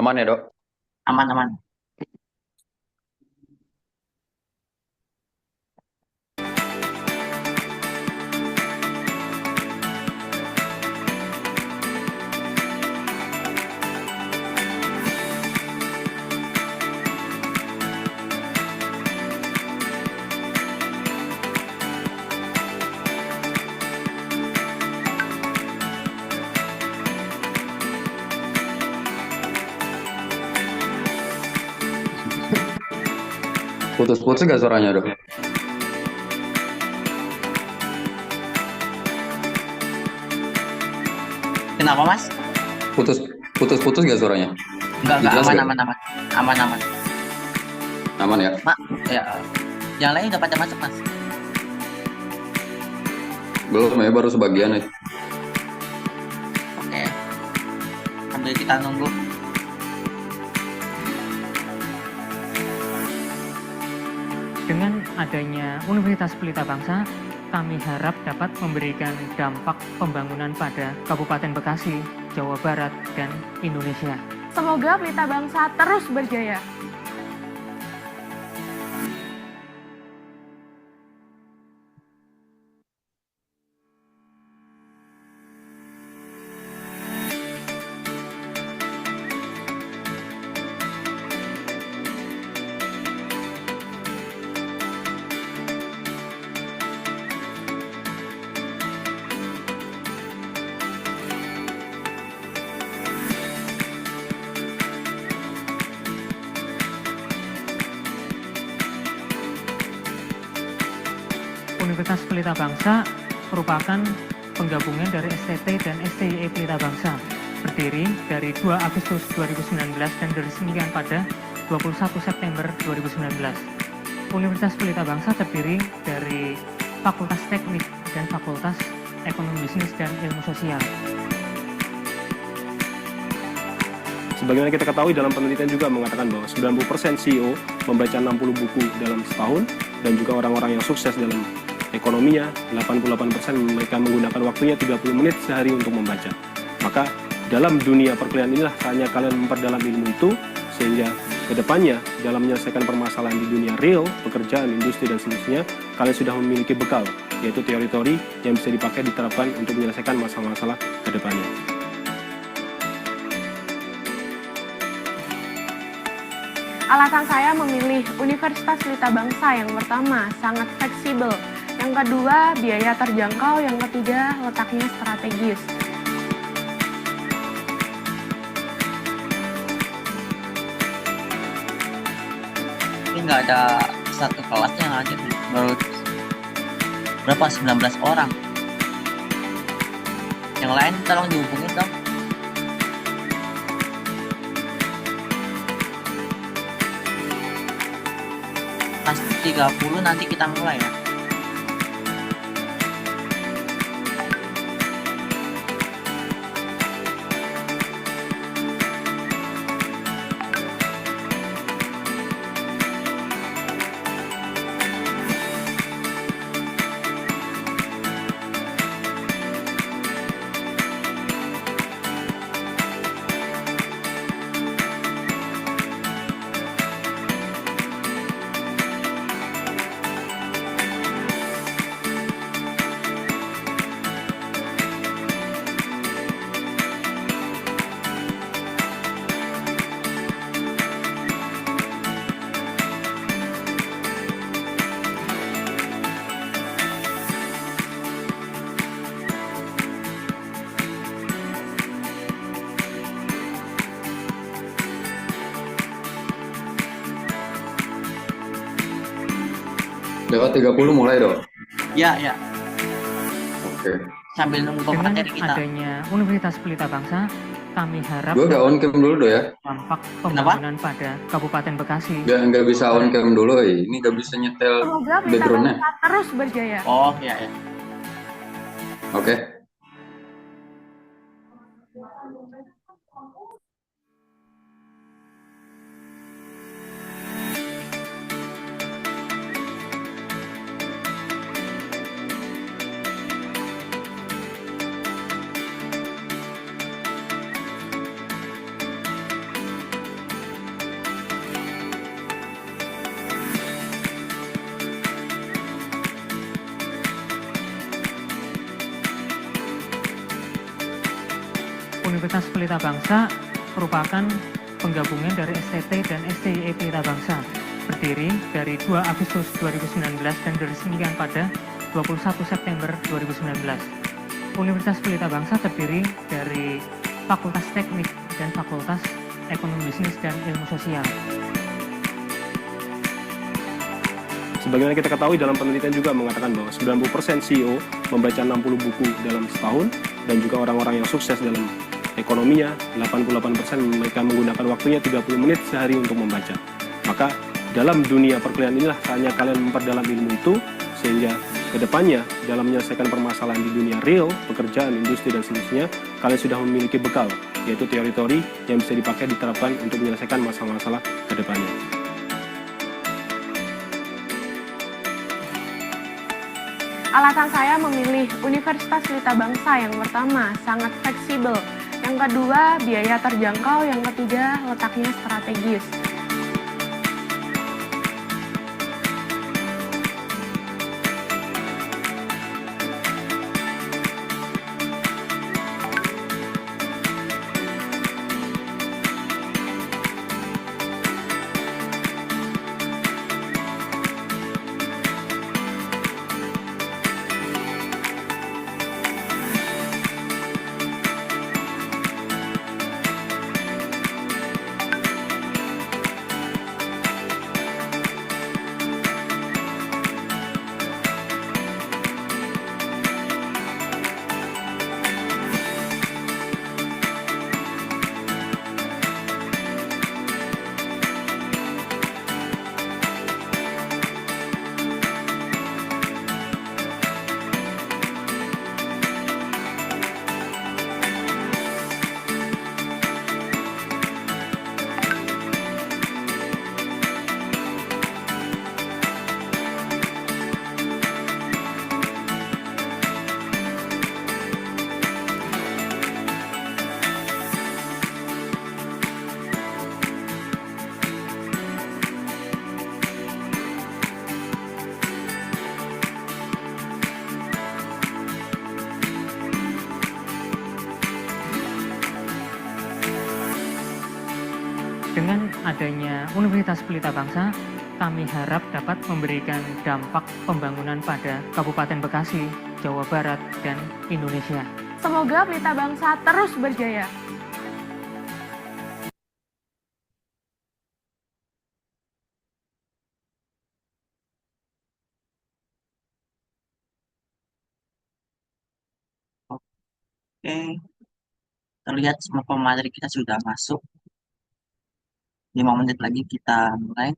Aman ya, Dok? Aman-aman. Putus-putus gak suaranya, Dok? Kenapa, Mas? Putus putus-putus gak suaranya? Enggak, Jelas aman, gak? aman, aman. Aman, aman. Aman ya? Mak, ya, yang lain udah pada masuk, Mas. Belum ya, baru sebagian ya. Oke, sambil kita nunggu. Dengan adanya Universitas Pelita Bangsa, kami harap dapat memberikan dampak pembangunan pada Kabupaten Bekasi, Jawa Barat, dan Indonesia. Semoga Pelita Bangsa terus berjaya. Universitas Pelita Bangsa merupakan penggabungan dari STT dan STIE Pelita Bangsa, berdiri dari 2 Agustus 2019 dan diresmikan pada 21 September 2019. Universitas Pelita Bangsa terdiri dari Fakultas Teknik dan Fakultas Ekonomi Bisnis dan Ilmu Sosial. Sebagaimana kita ketahui dalam penelitian juga mengatakan bahwa 90% CEO membaca 60 buku dalam setahun, dan juga orang-orang yang sukses dalam ekonominya, 88% mereka menggunakan waktunya 30 menit sehari untuk membaca. Maka dalam dunia perkuliahan inilah saatnya kalian memperdalam ilmu itu, sehingga kedepannya dalam menyelesaikan permasalahan di dunia real, pekerjaan, industri, dan seterusnya, kalian sudah memiliki bekal, yaitu teori-teori yang bisa dipakai diterapkan untuk menyelesaikan masalah-masalah kedepannya. Alasan saya memilih Universitas Pelita Bangsa yang pertama, sangat fleksibel. Yang kedua, biaya terjangkau. Yang ketiga, letaknya strategis. Ini nggak ada satu kelasnya aja baru berapa? 19 orang. Yang lain tolong dihubungin dong. Pas 30 nanti kita mulai ya. Lewat 30 mulai, Dok? Ya, ya. Oke. Sambil nunggu Dengan pemateri kita. adanya Universitas Pelita Bangsa, kami harap Gue gak on cam dulu, Dok ya? dampak pembangunan pada Kabupaten Bekasi. Gak bisa on cam dulu, ini gak bisa nyetel Semoga Pelita backgroundnya. Bangsa terus berjaya. Oh, ya, ya. Oke. Universitas Pelita Bangsa merupakan penggabungan dari STT dan STIE Pelita Bangsa, berdiri dari 2 Agustus 2019 dan diresmikan pada 21 September 2019. Universitas Pelita Bangsa terdiri dari Fakultas Teknik dan Fakultas Ekonomi Bisnis dan Ilmu Sosial. Sebagaimana kita ketahui dalam penelitian juga mengatakan bahwa 90% CEO membaca 60 buku dalam setahun, dan juga orang-orang yang sukses dalam ekonominya, 88% mereka menggunakan waktunya 30 menit sehari untuk membaca. Maka dalam dunia perkuliahan inilah saatnya kalian memperdalam ilmu itu, sehingga kedepannya dalam menyelesaikan permasalahan di dunia real, pekerjaan, industri, dan seterusnya, kalian sudah memiliki bekal, yaitu teori-teori yang bisa dipakai diterapkan untuk menyelesaikan masalah-masalah kedepannya. Alasan saya memilih Universitas Pelita Bangsa yang pertama, sangat fleksibel. Yang kedua, biaya terjangkau. Yang ketiga, letaknya strategis. Dengan adanya Universitas Pelita Bangsa, kami harap dapat memberikan dampak pembangunan pada Kabupaten Bekasi, Jawa Barat, dan Indonesia. Semoga Pelita Bangsa terus berjaya. Oke, terlihat semua pemateri kita sudah masuk. 5 menit lagi kita mulai.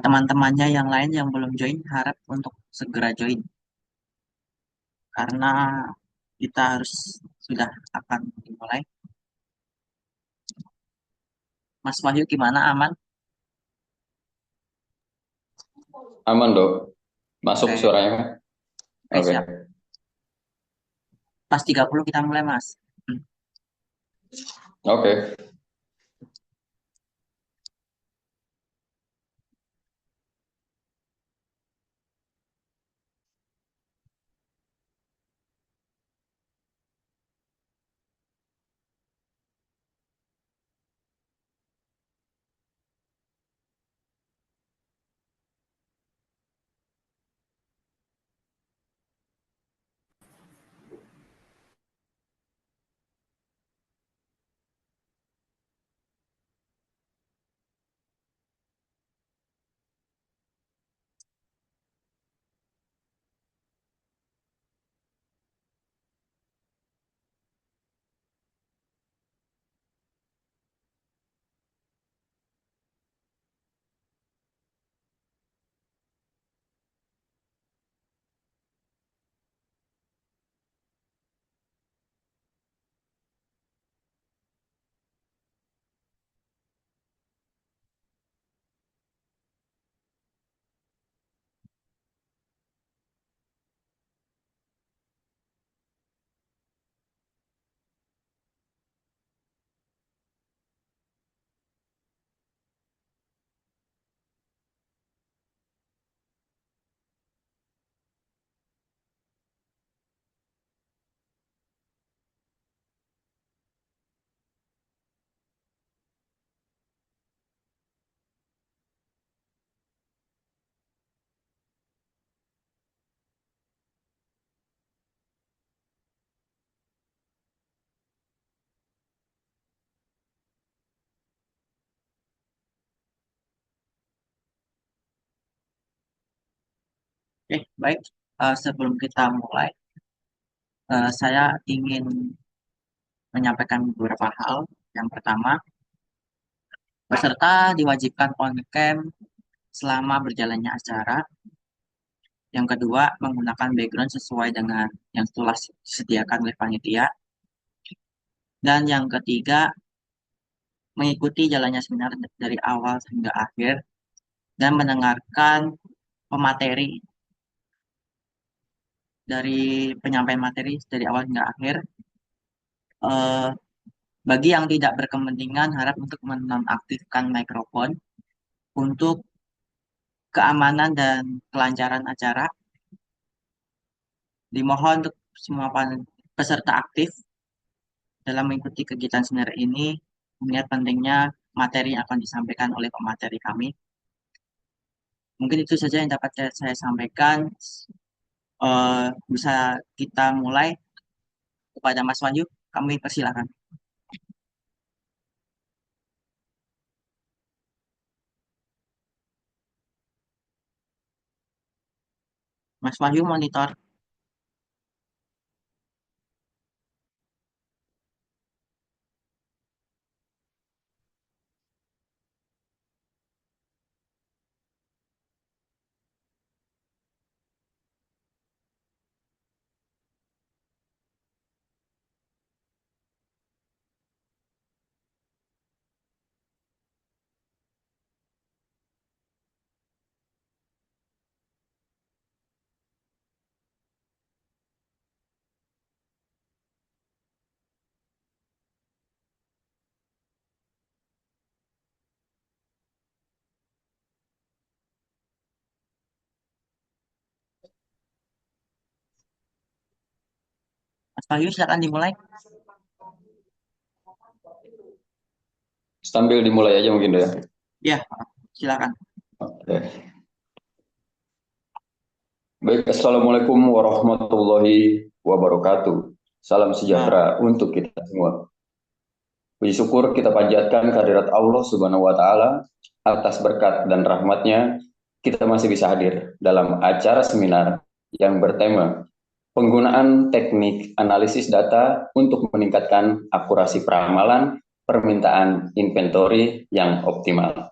Teman-temannya yang lain yang belum join, harap untuk segera join. Karena kita harus sudah akan dimulai. Mas Wahyu gimana, aman? Aman, Dok. Masuk Oke. suaranya. Oke, Oke. siap. Pas 30 kita mulai, Mas. Oke. Oke, baik. Sebelum kita mulai, saya ingin menyampaikan beberapa hal. Yang pertama, peserta diwajibkan on cam selama berjalannya acara. Yang kedua, menggunakan background sesuai dengan yang telah disediakan oleh panitia. Dan yang ketiga, mengikuti jalannya seminar dari awal hingga akhir dan mendengarkan pemateri dari penyampaian materi dari awal hingga akhir. Eh, Bagi yang tidak berkepentingan, harap untuk menonaktifkan mikrofon untuk keamanan dan kelancaran acara. Dimohon untuk semua peserta aktif dalam mengikuti kegiatan seminar ini, mengingat pentingnya materi yang akan disampaikan oleh pemateri kami. Mungkin itu saja yang dapat saya sampaikan. Bisa kita mulai kepada Mas Wahyu, kami persilakan. Mas Wahyu monitor. Mas Wahyu silakan dimulai. Sambil dimulai aja mungkin ya. Ya, silakan. Oke. Baik, Assalamualaikum warahmatullahi wabarakatuh. Salam sejahtera untuk kita semua. Puji syukur kita panjatkan kehadirat Allah Subhanahu wa Ta'ala atas berkat dan rahmatnya kita masih bisa hadir dalam acara seminar yang bertema penggunaan teknik analisis data untuk meningkatkan akurasi peramalan permintaan inventory yang optimal.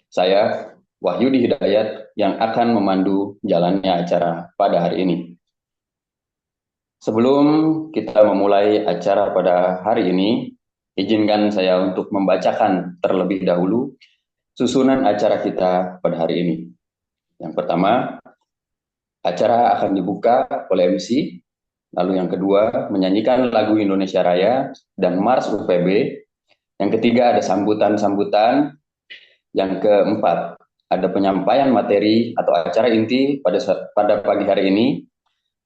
Saya Wahyudi Hidayat yang akan memandu jalannya acara pada hari ini. Sebelum kita memulai acara pada hari ini, izinkan saya untuk membacakan terlebih dahulu susunan acara kita pada hari ini. Yang pertama, acara akan dibuka oleh MC, lalu yang kedua menyanyikan lagu Indonesia Raya dan Mars UPB. Yang ketiga ada sambutan-sambutan. Yang keempat ada penyampaian materi atau acara inti pada pagi hari ini.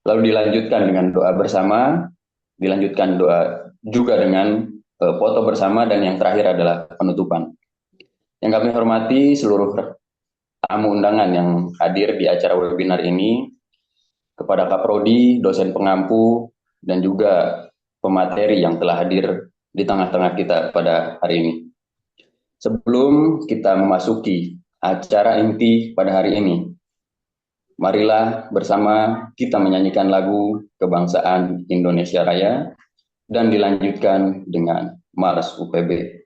Lalu dilanjutkan dengan doa bersama, dilanjutkan doa juga dengan foto bersama, dan yang terakhir adalah penutupan. Yang kami hormati seluruh tamu undangan yang hadir di acara webinar ini, kepada Kaprodi, dosen pengampu, dan juga pemateri yang telah hadir di tengah-tengah kita pada hari ini. Sebelum kita memasuki acara inti pada hari ini, marilah bersama kita menyanyikan lagu Kebangsaan Indonesia Raya dan dilanjutkan dengan Mars UPB.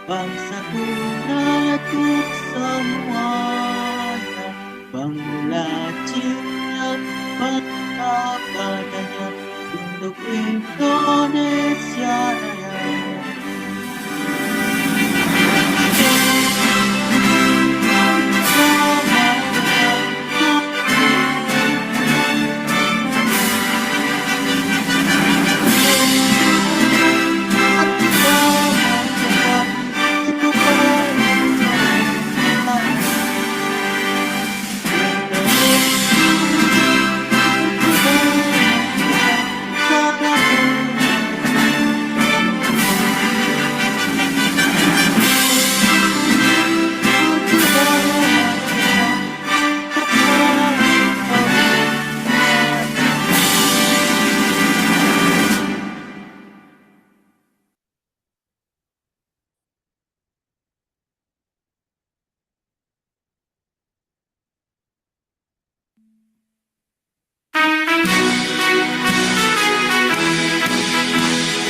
Bangsaku ratu semuanya, bangunlah cinta bangsa padanya untuk Indonesia Raya.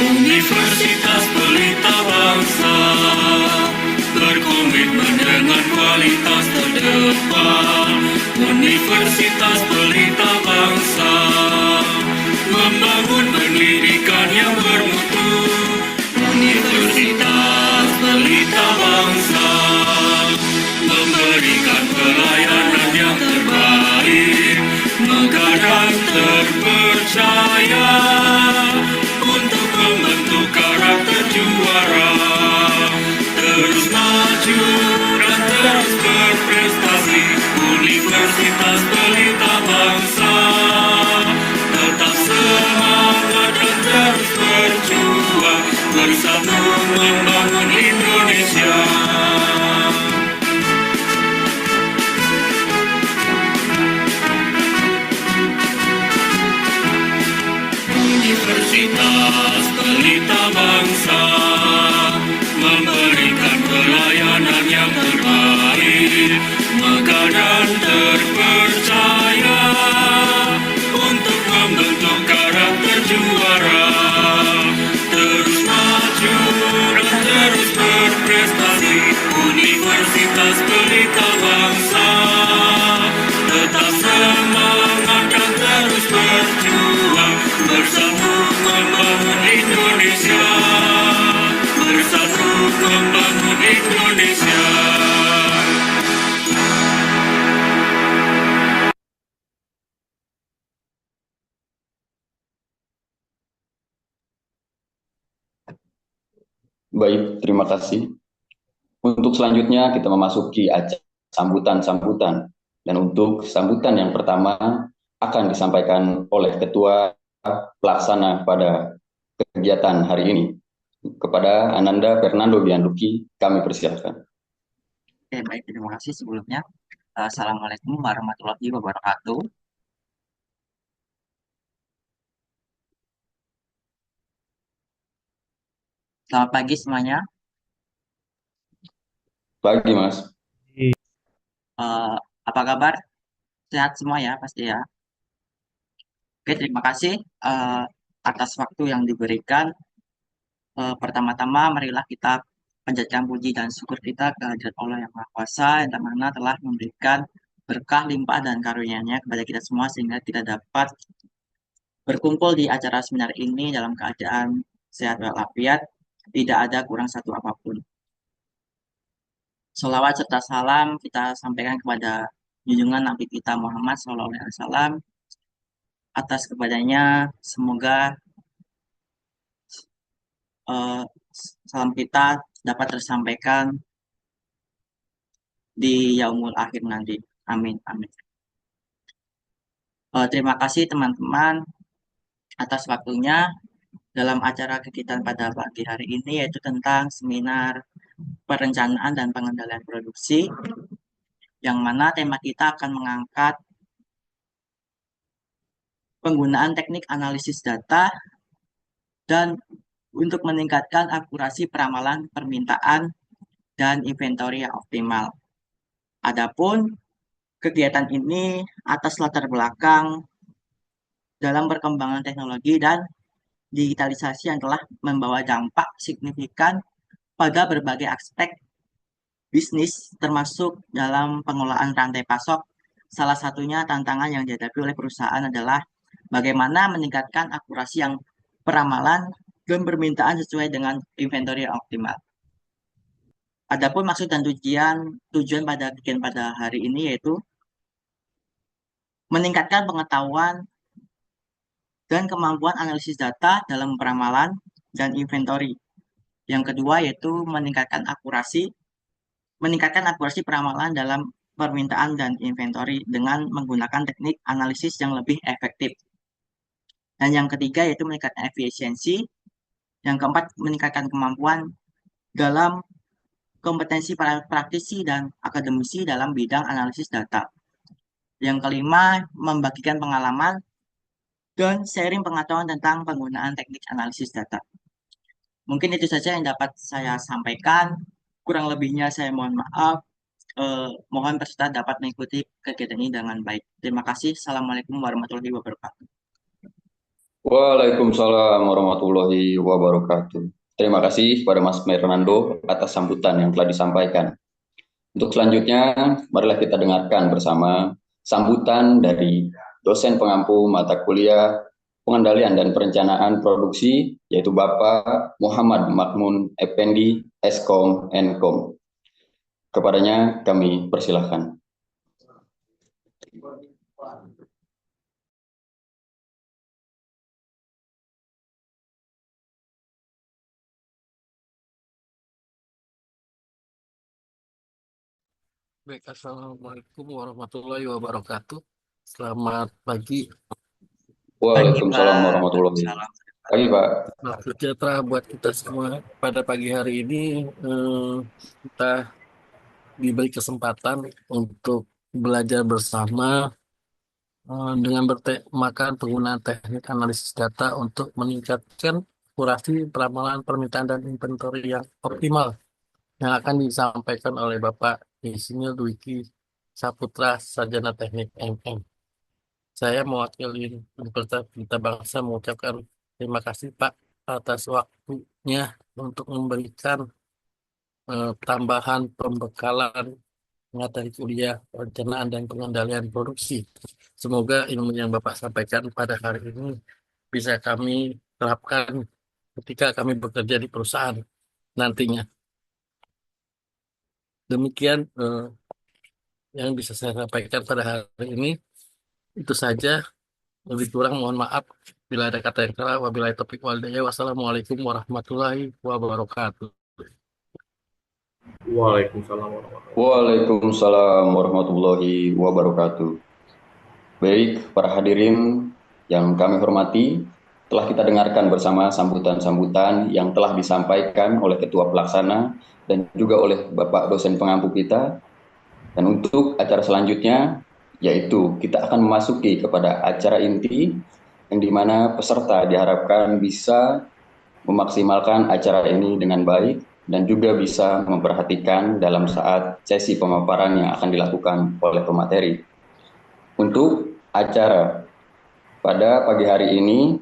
Universitas Pelita Bangsa berkomitmen dengan kualitas terdepan. Universitas Pelita Bangsa membangun pendidikan yang bermutu. Universitas Pelita Bangsa memberikan pelayanan yang terbaik, megah dan terpercaya untuk membentuk karakter juara. Terus maju dan terus berprestasi. Universitas Pelita Bangsa tetap semangat dan terus berjuang, bersatu membangun Indonesia. Universitas Pelita Bangsa memberikan pelayanan yang terbaik, megah dan terpercaya untuk membentuk karakter juara. Terus maju dan terus berprestasi. Universitas Pelita Bangsa tetap semangat dan terus berjuang, bersatu membangun Indonesia. Bersatu membangun Indonesia. Baik, terima kasih. Untuk selanjutnya kita memasuki acara sambutan-sambutan. Dan untuk sambutan yang pertama akan disampaikan oleh Ketua Pelaksana pada kegiatan hari ini. Kepada Ananda Fernando Bianduki, kami persilakan. Oke, baik, terima kasih sebelumnya. Assalamualaikum warahmatullahi wabarakatuh. Selamat pagi semuanya. Pagi, Mas. Apa kabar? Sehat semua ya, pasti ya. Oke, terima kasih atas waktu yang diberikan. Pertama-tama, marilah kita panjatkan puji dan syukur kita kehadirat Allah yang Maha Kuasa, yang mana telah memberikan berkah, limpah, dan karunia-Nya kepada kita semua, sehingga kita dapat berkumpul di acara seminar ini dalam keadaan sehat walafiat, tidak ada kurang satu apapun. Sholawat serta salam kita sampaikan kepada junjungan Nabi kita Muhammad SAW. Atas kepadanya, semoga salam kita dapat tersampaikan di yaumul akhir nanti. Amin, amin. Terima kasih teman-teman atas waktunya dalam acara kegiatan pada pagi hari ini, yaitu tentang seminar perencanaan dan pengendalian produksi, yang mana tema kita akan mengangkat penggunaan teknik analisis data dan untuk meningkatkan akurasi peramalan permintaan dan inventory yang optimal. Adapun kegiatan ini atas latar belakang dalam perkembangan teknologi dan digitalisasi yang telah membawa dampak signifikan pada berbagai aspek bisnis, termasuk dalam pengelolaan rantai pasok. Salah satunya tantangan yang dihadapi oleh perusahaan adalah bagaimana meningkatkan akurasi yang peramalan dan permintaan sesuai dengan inventory yang optimal. Adapun maksud dan tujuan pada hari ini yaitu meningkatkan pengetahuan dan kemampuan analisis data dalam peramalan dan inventory. Yang kedua yaitu meningkatkan akurasi peramalan dalam permintaan dan inventory dengan menggunakan teknik analisis yang lebih efektif. Dan yang ketiga yaitu meningkatkan efisiensi. Yang keempat, meningkatkan kemampuan dalam kompetensi para praktisi dan akademisi dalam bidang analisis data. Yang kelima, membagikan pengalaman dan sharing pengetahuan tentang penggunaan teknik analisis data. Mungkin itu saja yang dapat saya sampaikan. Kurang lebihnya saya mohon maaf. Mohon peserta dapat mengikuti kegiatan ini dengan baik. Terima kasih. Assalamualaikum warahmatullahi wabarakatuh. Waalaikumsalam warahmatullahi wabarakatuh. Terima kasih kepada Mas Fernando atas sambutan yang telah disampaikan. Untuk selanjutnya, marilah kita dengarkan bersama sambutan dari dosen pengampu mata kuliah Pengendalian dan Perencanaan Produksi, yaitu Bapak Muhammad Makmun Effendi, Eskom Enkom. Kepadanya kami persilahkan. Baik, Assalamualaikum warahmatullahi wabarakatuh. Selamat pagi. Waalaikumsalam warahmatullahi wabarakatuh. Pagi, Pak. Selamat sejahtera buat kita semua. Pada pagi hari ini kita diberi kesempatan untuk belajar bersama dengan bertemakan penggunaan teknik analisis data untuk meningkatkan akurasi peramalan permintaan dan inventory yang optimal yang akan disampaikan oleh Bapak Insinyur Dwiki Saputra, Sarjana Teknik MM. Saya mewakili Universitas Pelita Bangsa mengucapkan terima kasih Pak atas waktunya untuk memberikan tambahan pembekalan materi kuliah perencanaan dan pengendalian produksi. Semoga ilmu yang Bapak sampaikan pada hari ini bisa kami terapkan ketika kami bekerja di perusahaan nantinya. Demikian yang bisa saya sampaikan pada hari ini. Itu saja. Lebih kurang mohon maaf bila ada kata yang salah. Wabillahi taufiq wal hidayah. Wassalamualaikum warahmatullahi wabarakatuh. Waalaikumsalam warahmatullahi wabarakatuh. Baik, para hadirin yang kami hormati, telah kita dengarkan bersama sambutan-sambutan yang telah disampaikan oleh Ketua Pelaksana dan juga oleh Bapak dosen pengampu kita. Dan untuk acara selanjutnya, yaitu kita akan memasuki kepada acara inti, yang dimana peserta diharapkan bisa memaksimalkan acara ini dengan baik, dan juga bisa memperhatikan dalam saat sesi pemaparan yang akan dilakukan oleh pemateri. Untuk acara pada pagi hari ini,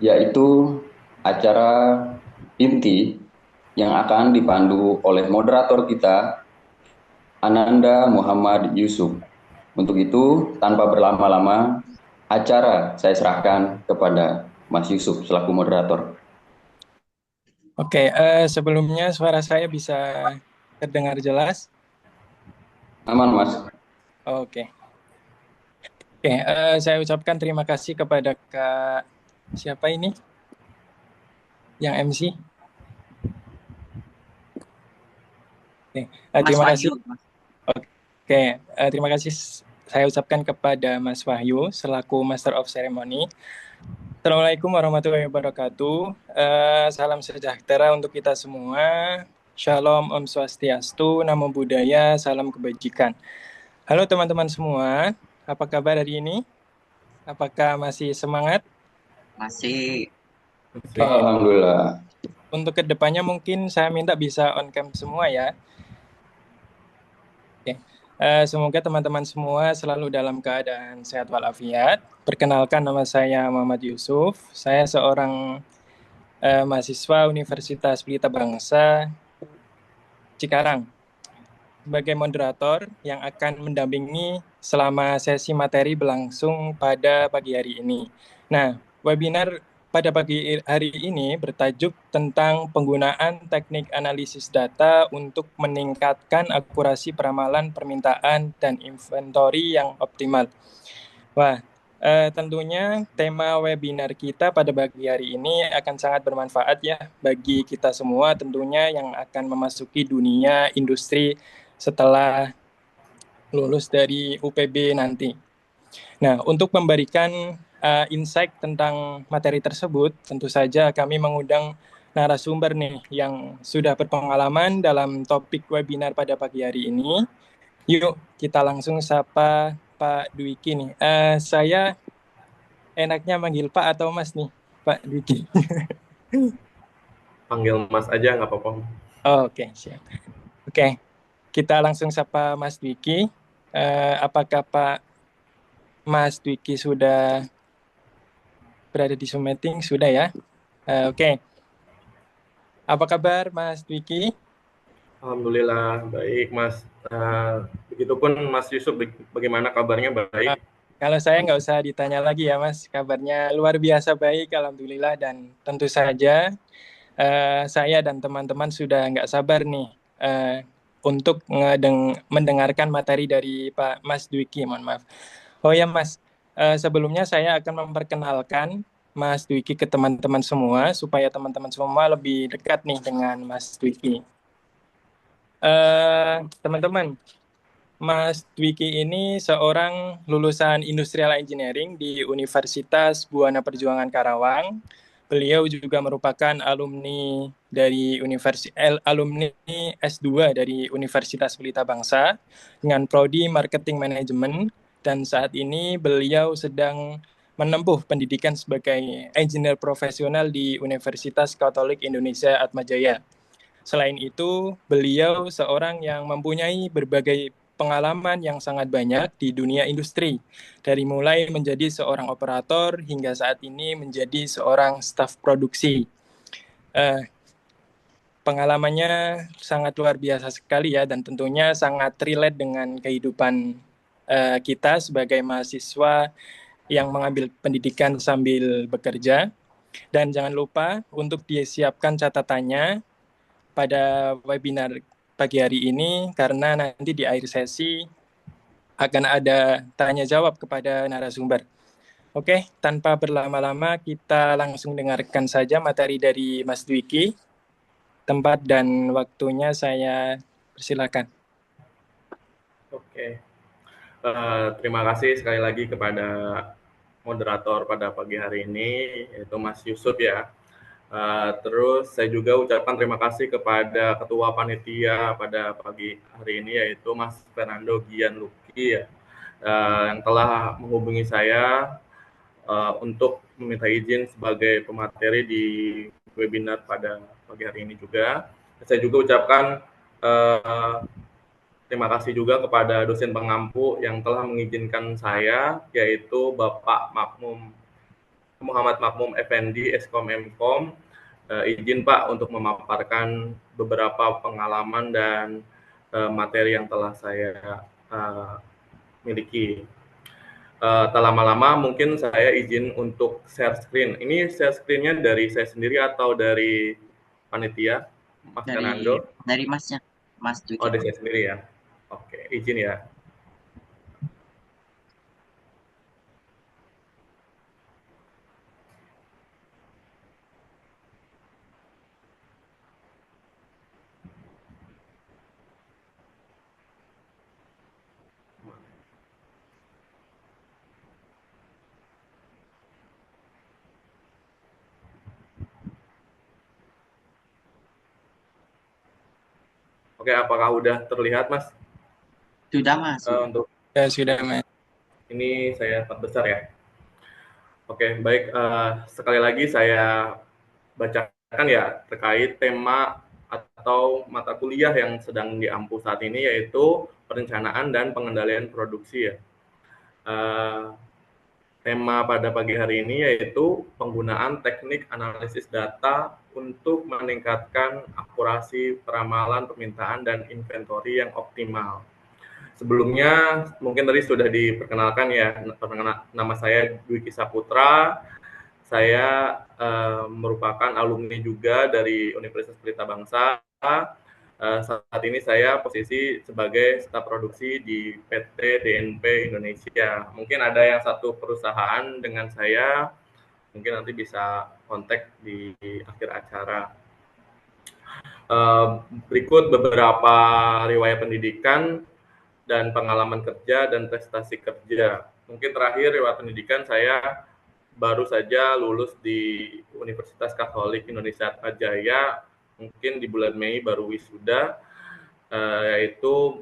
yaitu acara inti yang akan dipandu oleh moderator kita, Ananda Muhammad Yusuf. Untuk itu, tanpa berlama-lama, acara saya serahkan kepada Mas Yusuf selaku moderator. Oke, sebelumnya suara saya bisa terdengar jelas? Aman, Mas. Oke, saya ucapkan terima kasih kepada Kak, siapa ini? Yang MC? Oke, terima kasih. Oke, terima kasih saya ucapkan kepada Mas Wahyu selaku Master of Ceremony. Assalamualaikum warahmatullahi wabarakatuh. Salam sejahtera untuk kita semua. Shalom, Om Swastiastu, Namo Buddhaya, salam kebajikan. Halo teman-teman semua, apa kabar hari ini? Apakah masih semangat? Masih. Oke. Alhamdulillah. Untuk kedepannya mungkin saya minta bisa on cam semua ya. Oke. Semoga teman-teman semua selalu dalam keadaan sehat walafiat. Perkenalkan, nama saya Muhammad Yusuf. Saya seorang mahasiswa Universitas Pelita Bangsa Cikarang sebagai moderator yang akan mendampingi selama sesi materi berlangsung pada pagi hari ini. Nah, webinar pada pagi hari ini bertajuk tentang penggunaan teknik analisis data untuk meningkatkan akurasi peramalan permintaan dan inventory yang optimal. Wah, tentunya tema webinar kita pada pagi hari ini akan sangat bermanfaat ya bagi kita semua tentunya yang akan memasuki dunia industri setelah lulus dari UPB nanti. Nah, untuk memberikan insight tentang materi tersebut, tentu saja kami mengundang narasumber nih yang sudah berpengalaman dalam topik webinar pada pagi hari ini. Yuk, kita langsung sapa Pak Dwiki nih. Saya enaknya manggil Pak atau Mas nih, Pak Dwiki? Panggil Mas aja, nggak apa-apa. Oke, siap. Oke, kita langsung sapa Mas Dwiki. Apakah Pak Mas Dwiki sudah berada di Zoom meeting? Sudah ya? Oke. Apa kabar Mas Dwiki? Alhamdulillah, baik Mas. Begitupun Mas Yusuf, bagaimana kabarnya? Baik. Kalau saya nggak usah ditanya lagi ya Mas, kabarnya luar biasa baik, Alhamdulillah. Dan tentu saja saya dan teman-teman sudah nggak sabar nih untuk mendengarkan materi dari Pak Mas Dwiki, mohon maaf. Oh ya Mas, sebelumnya saya akan memperkenalkan Mas Dwiki ke teman-teman semua, supaya teman-teman semua lebih dekat nih dengan Mas Dwiki. Teman-teman, Mas Dwiki ini seorang lulusan Industrial Engineering di Universitas Buana Perjuangan Karawang. Beliau juga merupakan alumni S2 dari Universitas Pelita Bangsa dengan prodi Marketing Management, dan saat ini beliau sedang menempuh pendidikan sebagai engineer profesional di Universitas Katolik Indonesia Atmajaya. Selain itu, beliau seorang yang mempunyai berbagai pengalaman yang sangat banyak di dunia industri, dari mulai menjadi seorang operator hingga saat ini menjadi seorang staf produksi. Pengalamannya sangat luar biasa sekali ya, dan tentunya sangat relate dengan kehidupan kita sebagai mahasiswa yang mengambil pendidikan sambil bekerja. Dan jangan lupa untuk disiapkan catatannya pada webinar pagi hari ini, karena nanti di akhir sesi akan ada tanya jawab kepada narasumber. Oke, tanpa berlama-lama kita langsung dengarkan saja materi dari Mas Dwiki. Tempat dan waktunya saya persilakan. Oke. Terima kasih sekali lagi kepada moderator pada pagi hari ini, yaitu Mas Yusuf ya. Terus saya juga ucapkan terima kasih kepada ketua panitia pada pagi hari ini, yaitu Mas Fernando Gianluki ya, yang telah menghubungi saya untuk meminta izin sebagai pemateri di webinar pada pagi hari ini juga. Saya juga ucapkan terima kasih juga kepada dosen pengampu yang telah mengizinkan saya, yaitu Bapak Muhammad Makmum Effendi, Eskom Mkom. Izin Pak untuk memaparkan beberapa pengalaman dan materi yang telah saya miliki. Tak lama-lama mungkin saya izin untuk share screen. Ini share screen-nya dari saya sendiri atau dari panitia, Mas Fernando? Dari Masnya, Mas Dwiki. Oh, dari saya sendiri ya. Oke, izin ya. Oke, apakah udah terlihat, Mas? Sudah, Mas. Sudah, Mas. Ini saya perbesar ya. Oke, baik. Sekali lagi saya bacakan ya terkait tema atau mata kuliah yang sedang diampu saat ini, yaitu perencanaan dan pengendalian produksi ya. tema pada pagi hari ini yaitu penggunaan teknik analisis data untuk meningkatkan akurasi peramalan permintaan dan inventory yang optimal. Sebelumnya mungkin tadi sudah diperkenalkan ya, nama saya Dwiki Saputra. Saya merupakan alumni juga dari Universitas Pelita Bangsa. Saat ini saya posisi sebagai staf produksi di PT DNP Indonesia. Mungkin ada yang satu perusahaan dengan saya, mungkin nanti bisa kontak di akhir acara. Berikut beberapa riwayat pendidikan dan pengalaman kerja dan prestasi kerja. Mungkin terakhir riwayat pendidikan saya baru saja lulus di Universitas Katolik Indonesia Atmajaya, mungkin di bulan Mei baru wisuda, yaitu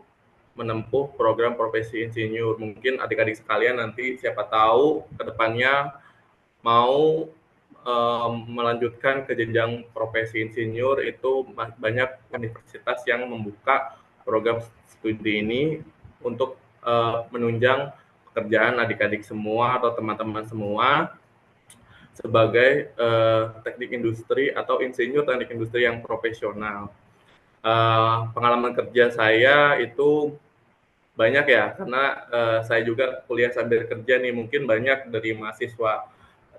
menempuh program profesi insinyur. Mungkin adik-adik sekalian nanti siapa tahu ke depannya mau melanjutkan ke jenjang profesi insinyur, itu banyak universitas yang membuka program studi ini untuk menunjang pekerjaan adik-adik semua atau teman-teman semua sebagai teknik industri atau insinyur teknik industri yang profesional. Pengalaman kerja saya itu banyak ya, karena saya juga kuliah sambil kerja nih. Mungkin banyak dari mahasiswa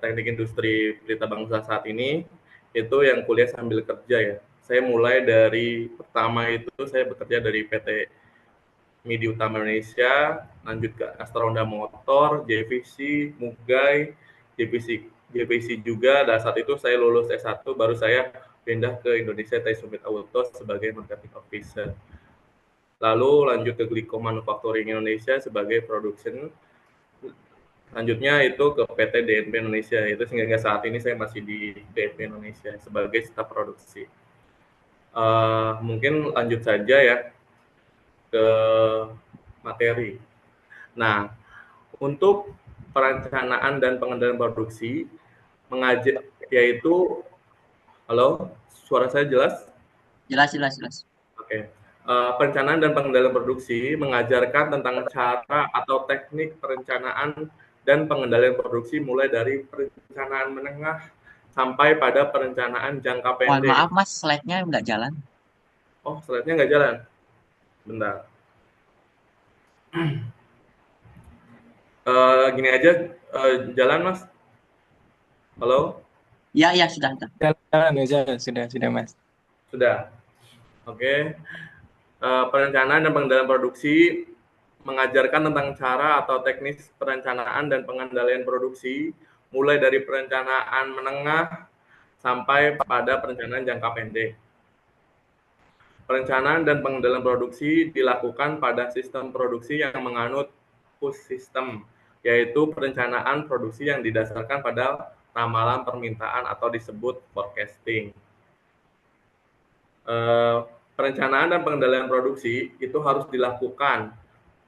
teknik industri Pelita Bangsa saat ini itu yang kuliah sambil kerja ya. Saya mulai dari pertama itu saya bekerja dari PT Midi Utama Indonesia, lanjut ke Astra Honda Motor, JVC, Mugai, JVC juga. Dan saat itu saya lulus S1, baru saya pindah ke Indonesia Thai Summit Auto sebagai marketing officer. Lalu lanjut ke Glico Manufacturing Indonesia sebagai production. Lanjutnya itu ke PT DNP Indonesia, itu sehingga saat ini saya masih di DNP Indonesia sebagai staf produksi. Mungkin lanjut saja ya ke materi. Nah, untuk perencanaan dan pengendalian produksi yaitu, halo, suara saya jelas? Jelas. Oke. Perencanaan dan pengendalian produksi mengajarkan tentang cara atau teknik perencanaan dan pengendalian produksi mulai dari perencanaan menengah sampai pada perencanaan jangka pendek. Mohon maaf Mas, slide-nya nggak jalan. Oh, slide-nya nggak jalan? Bentar. Gini aja, jalan Mas? Halo? Ya, sudah. Jalan, sudah Mas. Sudah. Oke. Perencanaan dan pengendalian produksi mengajarkan tentang cara atau teknis perencanaan dan pengendalian produksi mulai dari perencanaan menengah sampai pada perencanaan jangka pendek. Perencanaan dan pengendalian produksi dilakukan pada sistem produksi yang menganut push system, yaitu perencanaan produksi yang didasarkan pada ramalan permintaan atau disebut forecasting. Perencanaan dan pengendalian produksi itu harus dilakukan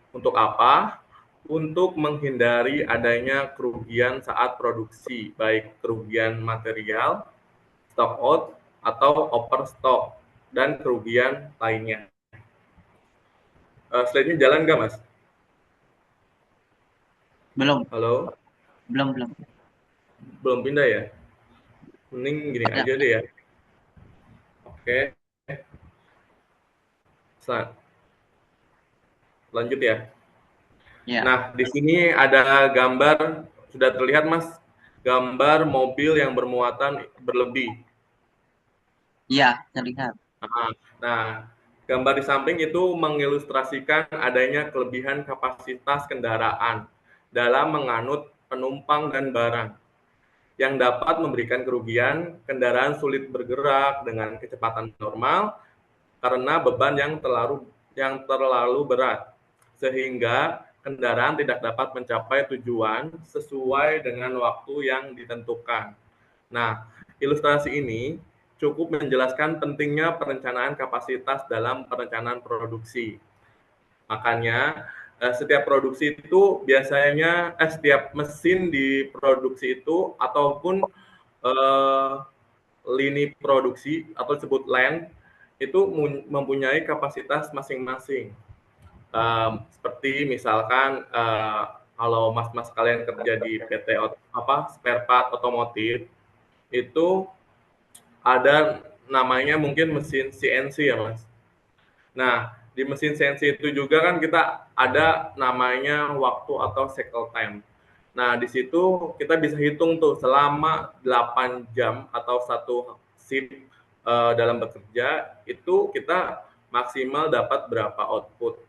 untuk apa? Untuk menghindari adanya kerugian saat produksi, baik kerugian material, stock out, atau overstock, dan kerugian lainnya. Slide-nya jalan nggak, Mas? Belum. Halo? Belum pindah ya? Mending gini aja deh ya. Oke. Lanjut ya. Nah, di sini ada gambar, sudah terlihat Mas, gambar mobil yang bermuatan berlebih. Iya, terlihat. Nah, gambar di samping itu mengilustrasikan adanya kelebihan kapasitas kendaraan dalam menganut penumpang dan barang yang dapat memberikan kerugian. Kendaraan sulit bergerak dengan kecepatan normal karena beban yang terlalu berat, sehingga kendaraan tidak dapat mencapai tujuan sesuai dengan waktu yang ditentukan. Nah, ilustrasi ini cukup menjelaskan pentingnya perencanaan kapasitas dalam perencanaan produksi. Makanya, setiap produksi itu biasanya, setiap mesin di produksi itu ataupun lini produksi atau disebut line itu mempunyai kapasitas masing-masing. Seperti misalkan kalau mas-mas kalian kerja di PT spare part otomotif, itu ada namanya mungkin mesin CNC ya mas. Nah, di mesin CNC itu juga kan kita ada namanya waktu atau cycle time. Nah, di situ kita bisa hitung tuh selama 8 jam atau satu shift dalam bekerja, itu kita maksimal dapat berapa output.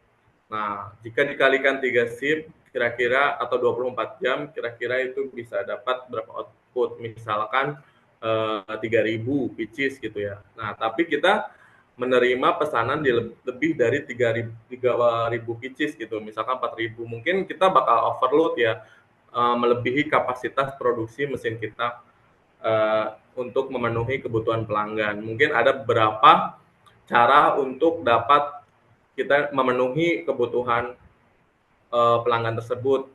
Nah, jika dikalikan 3 shift, kira-kira atau 24 jam, kira-kira itu bisa dapat berapa output. Misalkan 3.000 pieces gitu ya. Nah, tapi kita menerima pesanan di lebih dari 3.000 pieces gitu, misalkan 4.000, mungkin kita bakal overload ya, melebihi kapasitas produksi mesin kita untuk memenuhi kebutuhan pelanggan. Mungkin ada beberapa cara untuk dapat kita memenuhi kebutuhan pelanggan tersebut,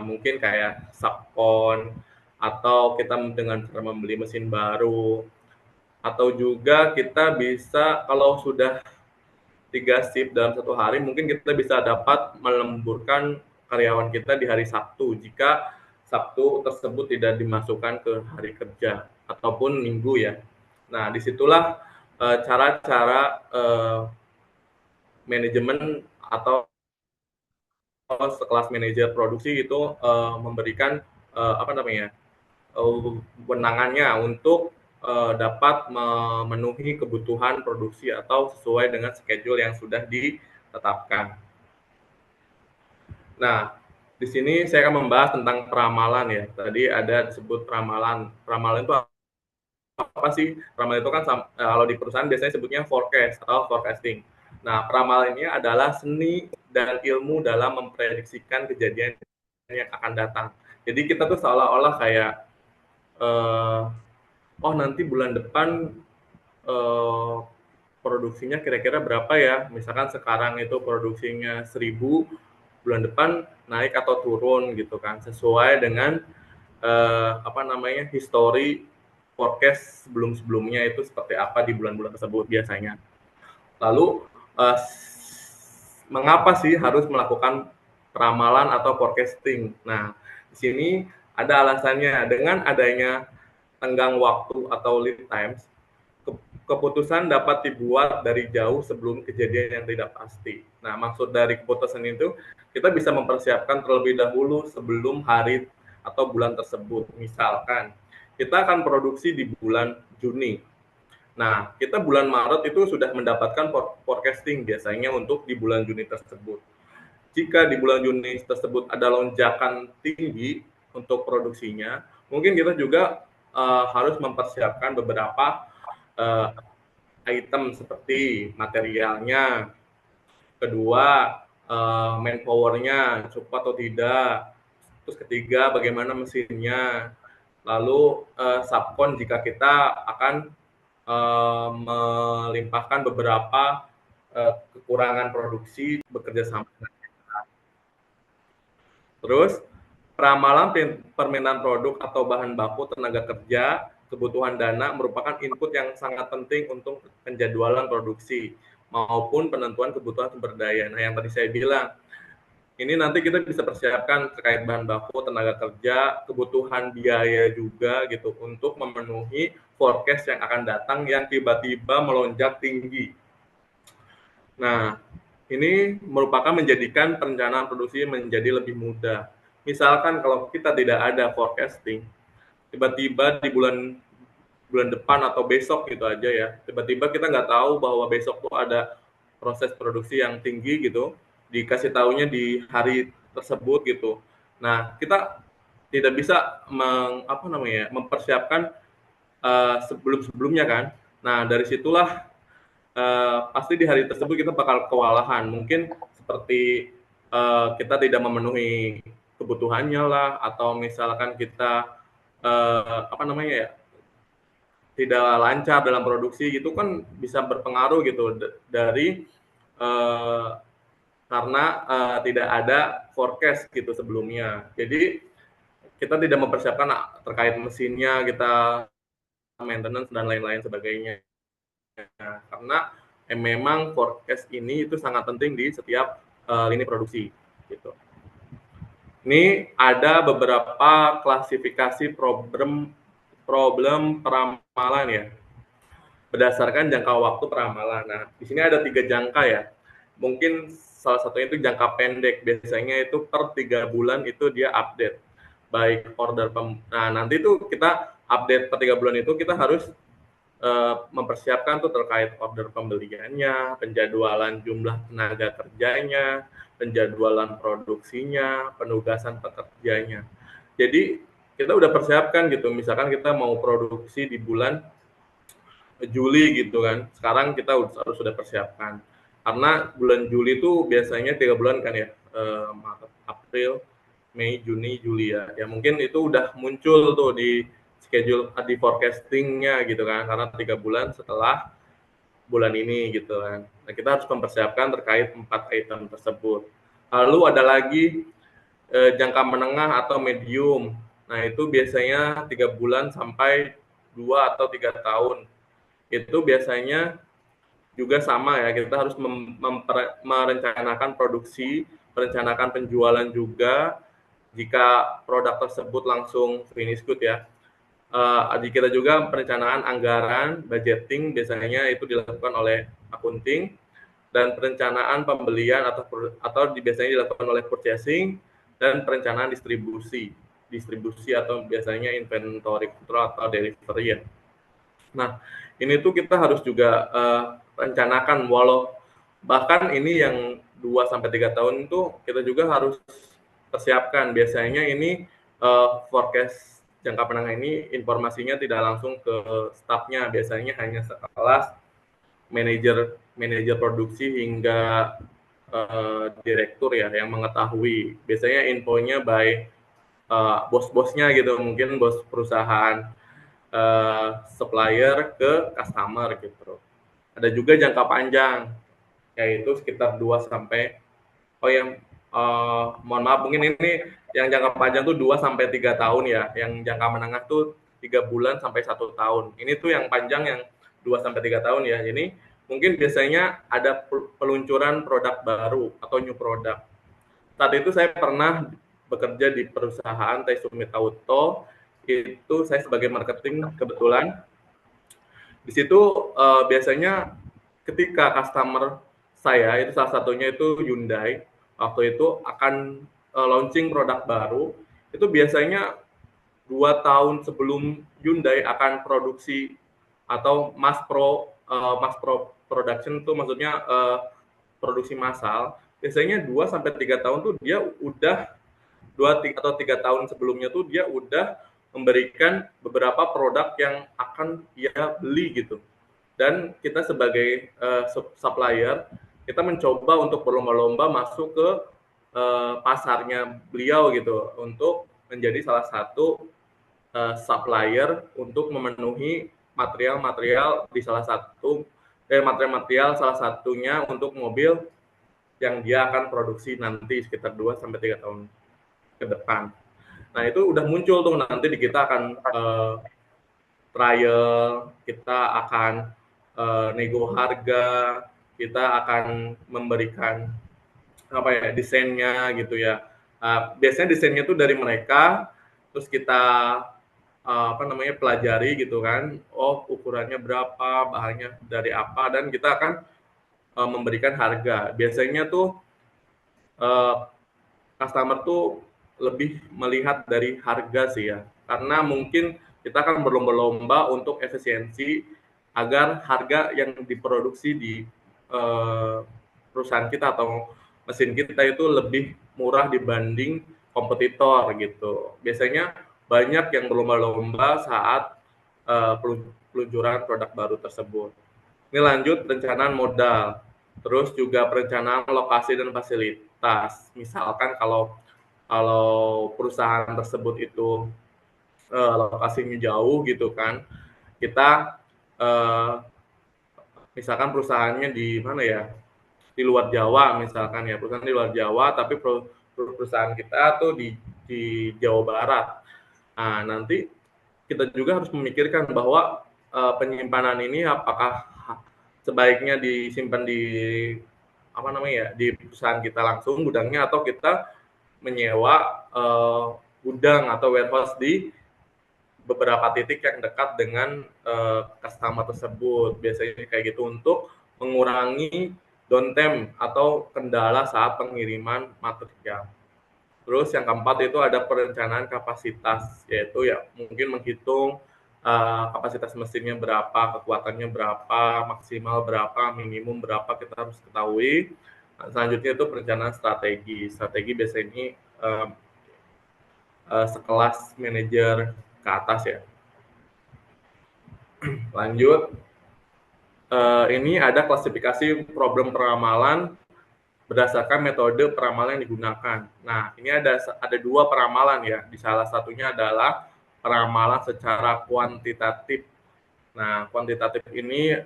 mungkin kayak subkon, atau kita dengan cara membeli mesin baru, atau juga kita bisa kalau sudah 3 shift dalam satu hari, mungkin kita bisa dapat melemburkan karyawan kita di hari Sabtu jika Sabtu tersebut tidak dimasukkan ke hari kerja ataupun Minggu ya. Nah, disitulah cara-cara manajemen atau sekelas manajer produksi itu memberikan kewenangannya untuk dapat memenuhi kebutuhan produksi atau sesuai dengan schedule yang sudah ditetapkan. Nah, di sini saya akan membahas tentang peramalan ya. Tadi ada disebut peramalan. Peramalan itu apa sih? Peramalan itu kan kalau di perusahaan biasanya sebutnya forecast atau forecasting. Nah, peramalan ini adalah seni dan ilmu dalam memprediksikan kejadian yang akan datang. Jadi kita tuh seolah-olah kayak nanti bulan depan produksinya kira-kira berapa ya? Misalkan sekarang itu produksinya 1.000, bulan depan naik atau turun gitu kan, sesuai dengan history forecast sebelum-sebelumnya itu seperti apa di bulan-bulan tersebut biasanya. Lalu mengapa sih harus melakukan peramalan atau forecasting? Nah, di sini ada alasannya. Dengan adanya tenggang waktu atau lead times, keputusan dapat dibuat dari jauh sebelum kejadian yang tidak pasti. Nah, maksud dari keputusan itu, kita bisa mempersiapkan terlebih dahulu sebelum hari atau bulan tersebut. Misalkan, kita akan produksi di bulan Juni. Nah, kita bulan Maret itu sudah mendapatkan forecasting biasanya untuk di bulan Juni tersebut. Jika di bulan Juni tersebut ada lonjakan tinggi untuk produksinya, mungkin kita juga harus mempersiapkan beberapa item seperti materialnya, kedua manpower-nya cukup atau tidak, terus ketiga bagaimana mesinnya, lalu subkon jika kita akan melimpahkan beberapa kekurangan produksi bekerja sama dengan kita. Terus peramalan permintaan produk atau bahan baku, tenaga kerja, kebutuhan dana merupakan input yang sangat penting untuk penjadwalan produksi maupun penentuan kebutuhan sumber daya. Nah, yang tadi saya bilang, ini nanti kita bisa persiapkan terkait bahan baku, tenaga kerja, kebutuhan biaya juga gitu untuk memenuhi forecast yang akan datang yang tiba-tiba melonjak tinggi. Nah, ini merupakan menjadikan perencanaan produksi menjadi lebih mudah. Misalkan kalau kita tidak ada forecasting, tiba-tiba di bulan depan atau besok gitu aja ya, tiba-tiba kita nggak tahu bahwa besok tuh ada proses produksi yang tinggi gitu, dikasih tahunya di hari tersebut gitu. Nah, kita tidak bisa mempersiapkan sebelum-sebelumnya kan. Nah, dari situlah pasti di hari tersebut kita bakal kewalahan. Mungkin seperti kita tidak memenuhi kebutuhannya lah, atau misalkan kita tidak lancar dalam produksi gitu kan, bisa berpengaruh gitu dari karena tidak ada forecast gitu sebelumnya. Jadi kita tidak mempersiapkan terkait mesinnya, kita maintenance dan lain-lain sebagainya. Karena memang forecast ini itu sangat penting di setiap lini produksi gitu. Ini ada beberapa klasifikasi problem peramalan ya, berdasarkan jangka waktu peramalan. Nah, di sini ada 3 jangka ya. Mungkin salah satunya itu jangka pendek, biasanya itu per 3 bulan itu dia update. Baik order nah, nanti itu kita update per 3 bulan itu kita harus mempersiapkan tuh terkait order pembeliannya, penjadwalan jumlah tenaga kerjanya, penjadwalan produksinya, penugasan pekerjanya. Jadi kita udah persiapkan gitu, misalkan kita mau produksi di bulan Juli gitu kan, sekarang kita harus sudah persiapkan. Karena bulan Juli itu biasanya 3 bulan kan ya, Maret, April, Mei, Juni, Juli ya. Ya mungkin itu udah muncul tuh di schedule di forecasting-nya gitu kan, karena 3 bulan setelah bulan ini gitu kan. Nah, kita harus mempersiapkan terkait 4 item tersebut. Lalu ada lagi jangka menengah atau medium. Nah, itu biasanya 3 bulan sampai 2 atau 3 tahun. Itu biasanya juga sama ya, kita harus merencanakan produksi, merencanakan penjualan juga jika produk tersebut langsung finish good ya. Kita juga perencanaan anggaran, budgeting biasanya itu dilakukan oleh accounting, dan perencanaan pembelian atau biasanya dilakukan oleh purchasing, dan perencanaan distribusi atau biasanya inventory control atau delivery ya. Nah, ini tuh kita harus juga rencanakan, walau bahkan ini yang 2-3 tahun itu kita juga harus persiapkan. Biasanya ini forecast jangka menengah ini informasinya tidak langsung ke stafnya, biasanya hanya sekelas manajer produksi hingga direktur ya yang mengetahui. Biasanya infonya by bos-bosnya gitu, mungkin bos perusahaan, supplier ke customer gitu. Ada juga jangka panjang, yaitu sekitar 2 sampai mohon maaf, mungkin ini yang jangka panjang tuh 2-3 tahun ya, yang jangka menengah tuh 3 bulan sampai 1 tahun. Ini tuh yang panjang yang 2-3 tahun ya. Ini mungkin biasanya ada peluncuran produk baru atau new product. Saat itu saya pernah bekerja di perusahaan Taisumit Auto, itu saya sebagai marketing kebetulan. Di situ biasanya ketika customer saya, itu salah satunya itu Hyundai, waktu itu akan launching produk baru, itu biasanya 2 tahun sebelum Hyundai akan produksi atau mass production itu maksudnya produksi massal, biasanya 2-3 tahun tuh dia udah 2 atau 3 tahun sebelumnya tuh dia udah memberikan beberapa produk yang akan dia beli gitu. Dan kita sebagai supplier, kita mencoba untuk berlomba-lomba masuk ke pasarnya beliau gitu, untuk menjadi salah satu supplier untuk memenuhi material-material di salah satu material salah satunya untuk mobil yang dia akan produksi nanti sekitar 2-3 tahun ke depan. Nah, itu udah muncul tuh, nanti kita akan trial, kita akan nego harga, kita akan memberikan desainnya gitu ya. Biasanya desainnya tuh dari mereka, terus kita pelajari gitu kan, ukurannya berapa, bahannya dari apa, dan kita akan memberikan harga. Biasanya tuh customer tuh lebih melihat dari harga sih ya, karena mungkin kita akan berlomba-lomba untuk efisiensi agar harga yang diproduksi di perusahaan kita atau mesin kita itu lebih murah dibanding kompetitor gitu. Biasanya banyak yang berlomba-lomba saat peluncuran produk baru tersebut. Ini lanjut perencanaan modal, terus juga perencanaan lokasi dan fasilitas. Misalkan kalau perusahaan tersebut itu lokasinya jauh gitu kan, kita misalkan perusahaannya di mana ya, di luar Jawa misalkan ya, perusahaan di luar Jawa tapi perusahaan kita tuh di Jawa Barat. Nah, nanti kita juga harus memikirkan bahwa penyimpanan ini apakah sebaiknya disimpan di di perusahaan kita langsung gudangnya, atau kita menyewa gudang atau warehouse di beberapa titik yang dekat dengan customer tersebut. Biasanya kayak gitu untuk mengurangi downtime atau kendala saat pengiriman material. Terus yang keempat itu ada perencanaan kapasitas, yaitu ya mungkin menghitung kapasitas mesinnya berapa, kekuatannya berapa, maksimal berapa, minimum berapa kita harus ketahui. Nah, selanjutnya itu perencanaan strategi. Strategi biasanya ini sekelas manajer ke atas ya. Lanjut, ini ada klasifikasi problem peramalan berdasarkan metode peramalan yang digunakan. Nah, ini ada dua peramalan ya. Di salah satunya adalah peramalan secara kuantitatif. Nah, kuantitatif ini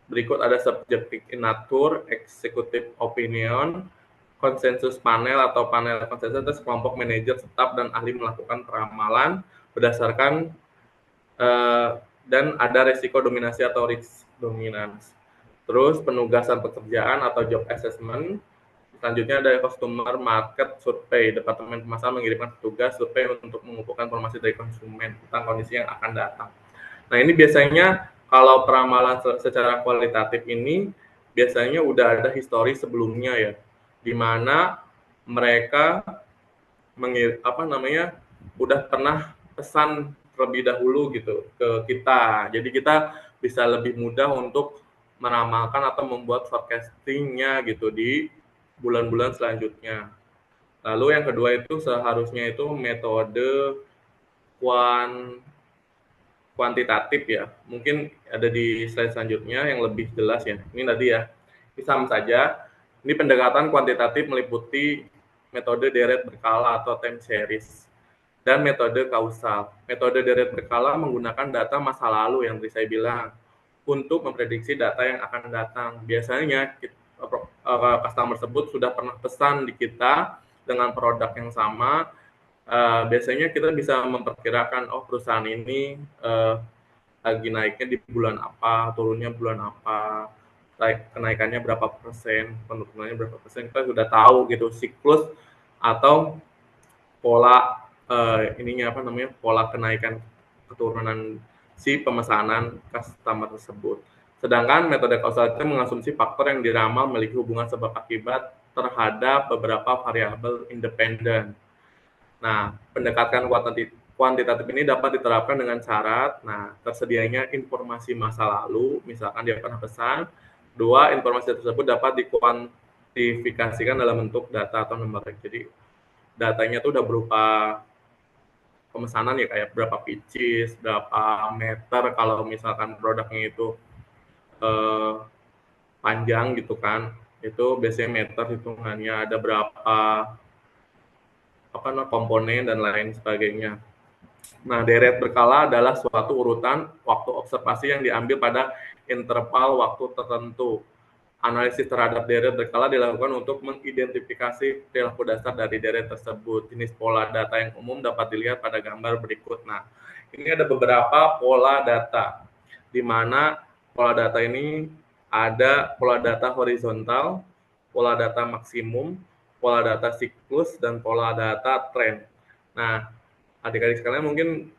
berikut ada subjective in nature, executive opinion, konsensus panel atau panel konsensus kelompok manajer, staf, dan ahli melakukan peramalan berdasarkan dan ada resiko dominasi atau risk dominance. Terus penugasan pekerjaan atau job assessment. Selanjutnya ada customer market survey. Departemen pemasaran mengirimkan petugas survei untuk mengumpulkan informasi dari konsumen tentang kondisi yang akan datang. Nah, ini biasanya kalau peramalan secara kualitatif ini biasanya udah ada histori sebelumnya ya, di mana mereka udah pernah pesan terlebih dahulu gitu ke kita. Jadi kita bisa lebih mudah untuk meramalkan atau membuat forecasting-nya gitu di bulan-bulan selanjutnya. Lalu yang kedua itu seharusnya itu metode kuantitatif ya. Mungkin ada di slide selanjutnya yang lebih jelas ya. Ini tadi ya. Ini sama saja. Ini pendekatan kuantitatif meliputi metode deret berkala atau time series dan metode kausal. Metode deret berkala menggunakan data masa lalu yang tadi saya bilang untuk memprediksi data yang akan datang. Biasanya customer tersebut sudah pernah pesan di kita dengan produk yang sama. Biasanya kita bisa memperkirakan, oh perusahaan ini lagi naiknya di bulan apa, turunnya bulan apa, kenaikannya berapa persen, penurunannya berapa persen. Kita sudah tahu gitu siklus atau pola pola kenaikan keturunan si pemesanan customer tersebut. Sedangkan metode kausal itu mengasumsi faktor yang diramal memiliki hubungan sebab akibat terhadap beberapa variabel independen. Nah, pendekatan kuantitatif ini dapat diterapkan dengan syarat, tersedianya informasi masa lalu, misalkan dia pernah pesan. Dua, informasi tersebut dapat dikuantifikasikan dalam bentuk data atau nomor. Jadi datanya itu udah berupa pemesanan ya, kayak berapa pieces, berapa meter kalau misalkan produknya itu panjang gitu kan, itu biasanya meter hitungannya, ada berapa komponen dan lain sebagainya. Nah, deret berkala adalah suatu urutan waktu observasi yang diambil pada interval waktu tertentu. Analisis terhadap deret berkala dilakukan untuk mengidentifikasi perilaku dasar dari deret tersebut. Jenis pola data yang umum dapat dilihat pada gambar berikut. Nah, ini ada beberapa pola data, di mana pola data ini ada pola data horizontal, pola data maksimum, pola data siklus, dan pola data tren. Nah, adik-adik sekalian mungkin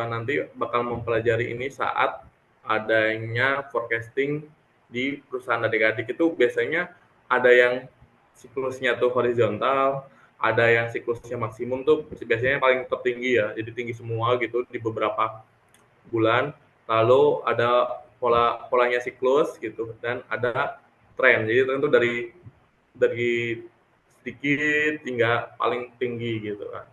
nanti bakal mempelajari ini saat adanya forecasting di perusahaan adik-adik. Itu biasanya ada yang siklusnya tuh horizontal, ada yang siklusnya maksimum tuh biasanya paling tertinggi ya, jadi tinggi semua gitu di beberapa bulan. Lalu ada polanya siklus gitu, dan ada tren. Jadi tren itu dari sedikit hingga paling tinggi gitu kan.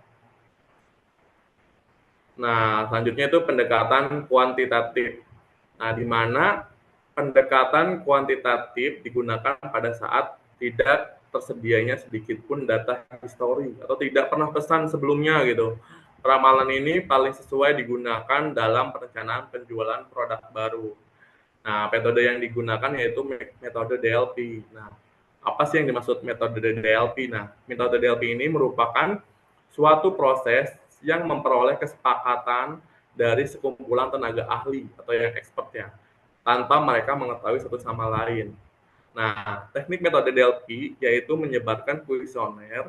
Nah, selanjutnya itu pendekatan kuantitatif. Nah, di mana pendekatan kuantitatif digunakan pada saat tidak tersedianya sedikit pun data histori atau tidak pernah pesan sebelumnya gitu. Ramalan ini paling sesuai digunakan dalam perencanaan penjualan produk baru. Nah, metode yang digunakan yaitu metode DLP. Nah, apa sih yang dimaksud metode DLP? Nah, metode DLP ini merupakan suatu proses yang memperoleh kesepakatan dari sekumpulan tenaga ahli atau yang expert ya, tanpa mereka mengetahui satu sama lain. Nah, teknik metode DLP yaitu menyebarkan kuesioner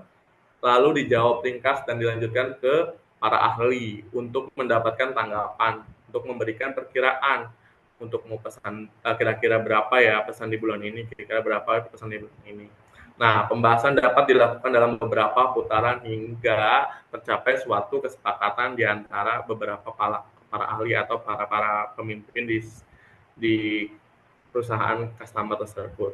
lalu dijawab ringkas dan dilanjutkan ke para ahli untuk mendapatkan tanggapan, untuk memberikan perkiraan untuk mau pesan kira-kira berapa ya pesan di bulan ini, kira-kira berapa pesan di bulan ini. Nah, pembahasan dapat dilakukan dalam beberapa putaran hingga tercapai suatu kesepakatan di antara beberapa para ahli atau para pemimpin di perusahaan customer tersebut.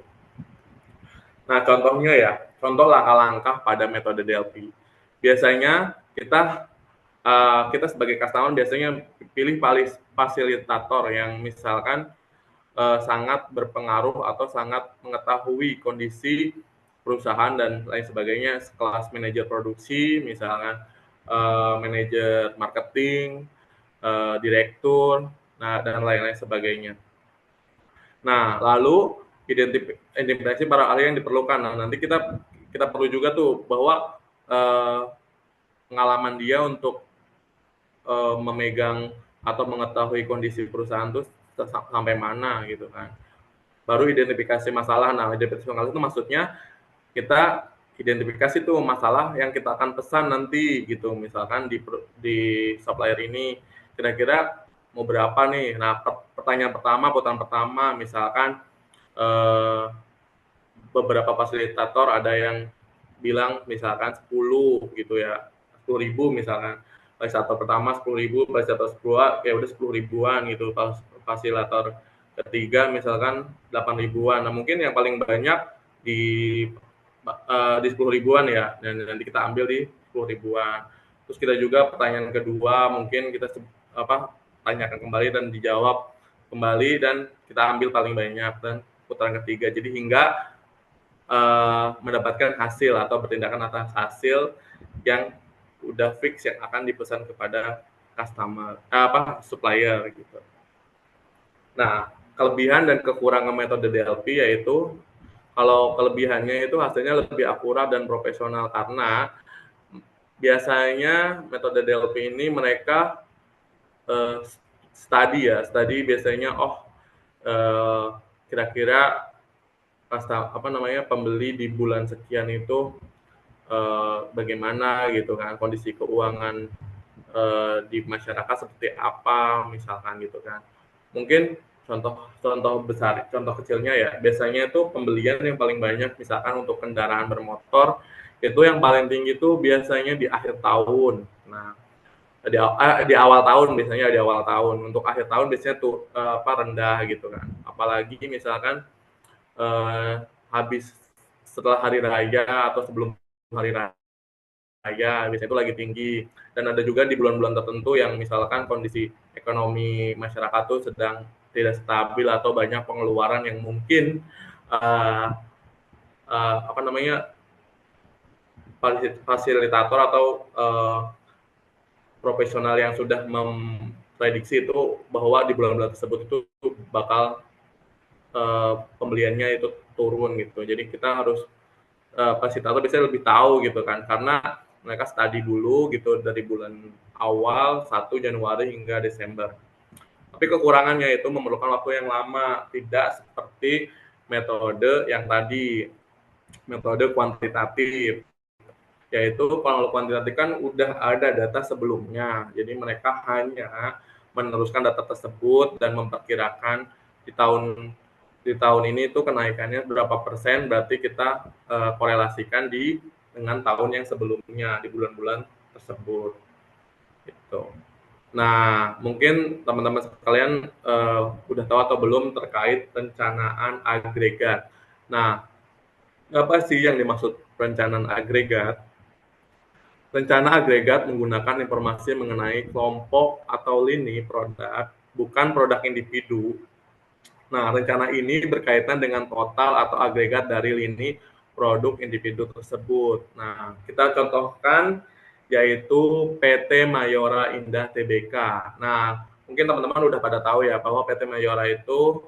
Nah, contohnya ya, contoh langkah-langkah pada metode DLP. Biasanya kita sebagai customer biasanya pilih fasilitator yang misalkan sangat berpengaruh atau sangat mengetahui kondisi perusahaan dan lain sebagainya, sekelas manajer produksi, misalkan manajer marketing, direktur, nah dan lain-lain sebagainya. Nah, lalu identifikasi para ahli yang diperlukan. Nah, nanti kita perlu juga tuh bahwa pengalaman dia untuk memegang atau mengetahui kondisi perusahaan itu sampai mana gitu kan. Baru identifikasi masalah. Nah, identifikasi masalah itu maksudnya kita identifikasi tuh masalah yang kita akan pesan nanti gitu. Misalkan di supplier ini kira-kira mau berapa nih. Nah, putaran pertama misalkan beberapa fasilitator ada yang bilang misalkan 10 gitu ya, 10.000 misalkan. Fasilitator pertama 10.000, fasilitator kedua ya udah 10.000-an gitu. Fasilitator ketiga misalkan 8.000-an. Nah, mungkin yang paling banyak di 10.000-an ya, dan nanti kita ambil di 10.000-an. Terus kita juga pertanyaan kedua mungkin kita tanyakan kembali dan dijawab kembali dan kita ambil paling banyak, dan putaran ketiga. Jadi hingga mendapatkan hasil atau bertindakan atas hasil yang udah fix yang akan dipesan kepada customer supplier gitu. Nah, kelebihan dan kekurangan metode DLP yaitu kalau kelebihannya itu hasilnya lebih akurat dan profesional karena biasanya metode DLP ini mereka study biasanya kira-kira pembeli di bulan sekian itu bagaimana gitu kan, kondisi keuangan di masyarakat seperti apa misalkan gitu kan. Mungkin contoh kecilnya ya, biasanya itu pembelian yang paling banyak misalkan untuk kendaraan bermotor itu yang paling tinggi itu biasanya di akhir tahun. Nah, di awal tahun biasanya di awal tahun. Untuk akhir tahun biasanya tuh rendah gitu kan. Apalagi misalkan habis setelah hari raya atau sebelum hari raya biasanya itu lagi tinggi. Dan ada juga di bulan-bulan tertentu yang misalkan kondisi ekonomi masyarakat tuh sedang tidak stabil atau banyak pengeluaran yang mungkin fasilitator atau profesional yang sudah memprediksi itu bahwa di bulan-bulan tersebut itu bakal pembeliannya itu turun gitu. Jadi kita harus fasilitator biasanya lebih tahu gitu kan, karena mereka study dulu gitu dari bulan awal 1 Januari hingga Desember. Tapi kekurangannya itu memerlukan waktu yang lama, tidak seperti metode yang tadi, metode kuantitatif. Yaitu kalau kuantitatif kan udah ada data sebelumnya, jadi mereka hanya meneruskan data tersebut dan memperkirakan di tahun ini itu kenaikannya berapa persen, berarti kita korelasikan dengan tahun yang sebelumnya di bulan-bulan tersebut. Gitu. Nah, mungkin teman-teman sekalian udah tahu atau belum terkait perencanaan agregat. Nah, apa sih yang dimaksud perencanaan agregat? Rencana agregat menggunakan informasi mengenai kelompok atau lini produk, bukan produk individu. Nah, rencana ini berkaitan dengan total atau agregat dari lini produk individu tersebut. Nah, kita contohkan yaitu PT Mayora Indah Tbk. Nah, mungkin teman-teman udah pada tahu ya bahwa PT Mayora itu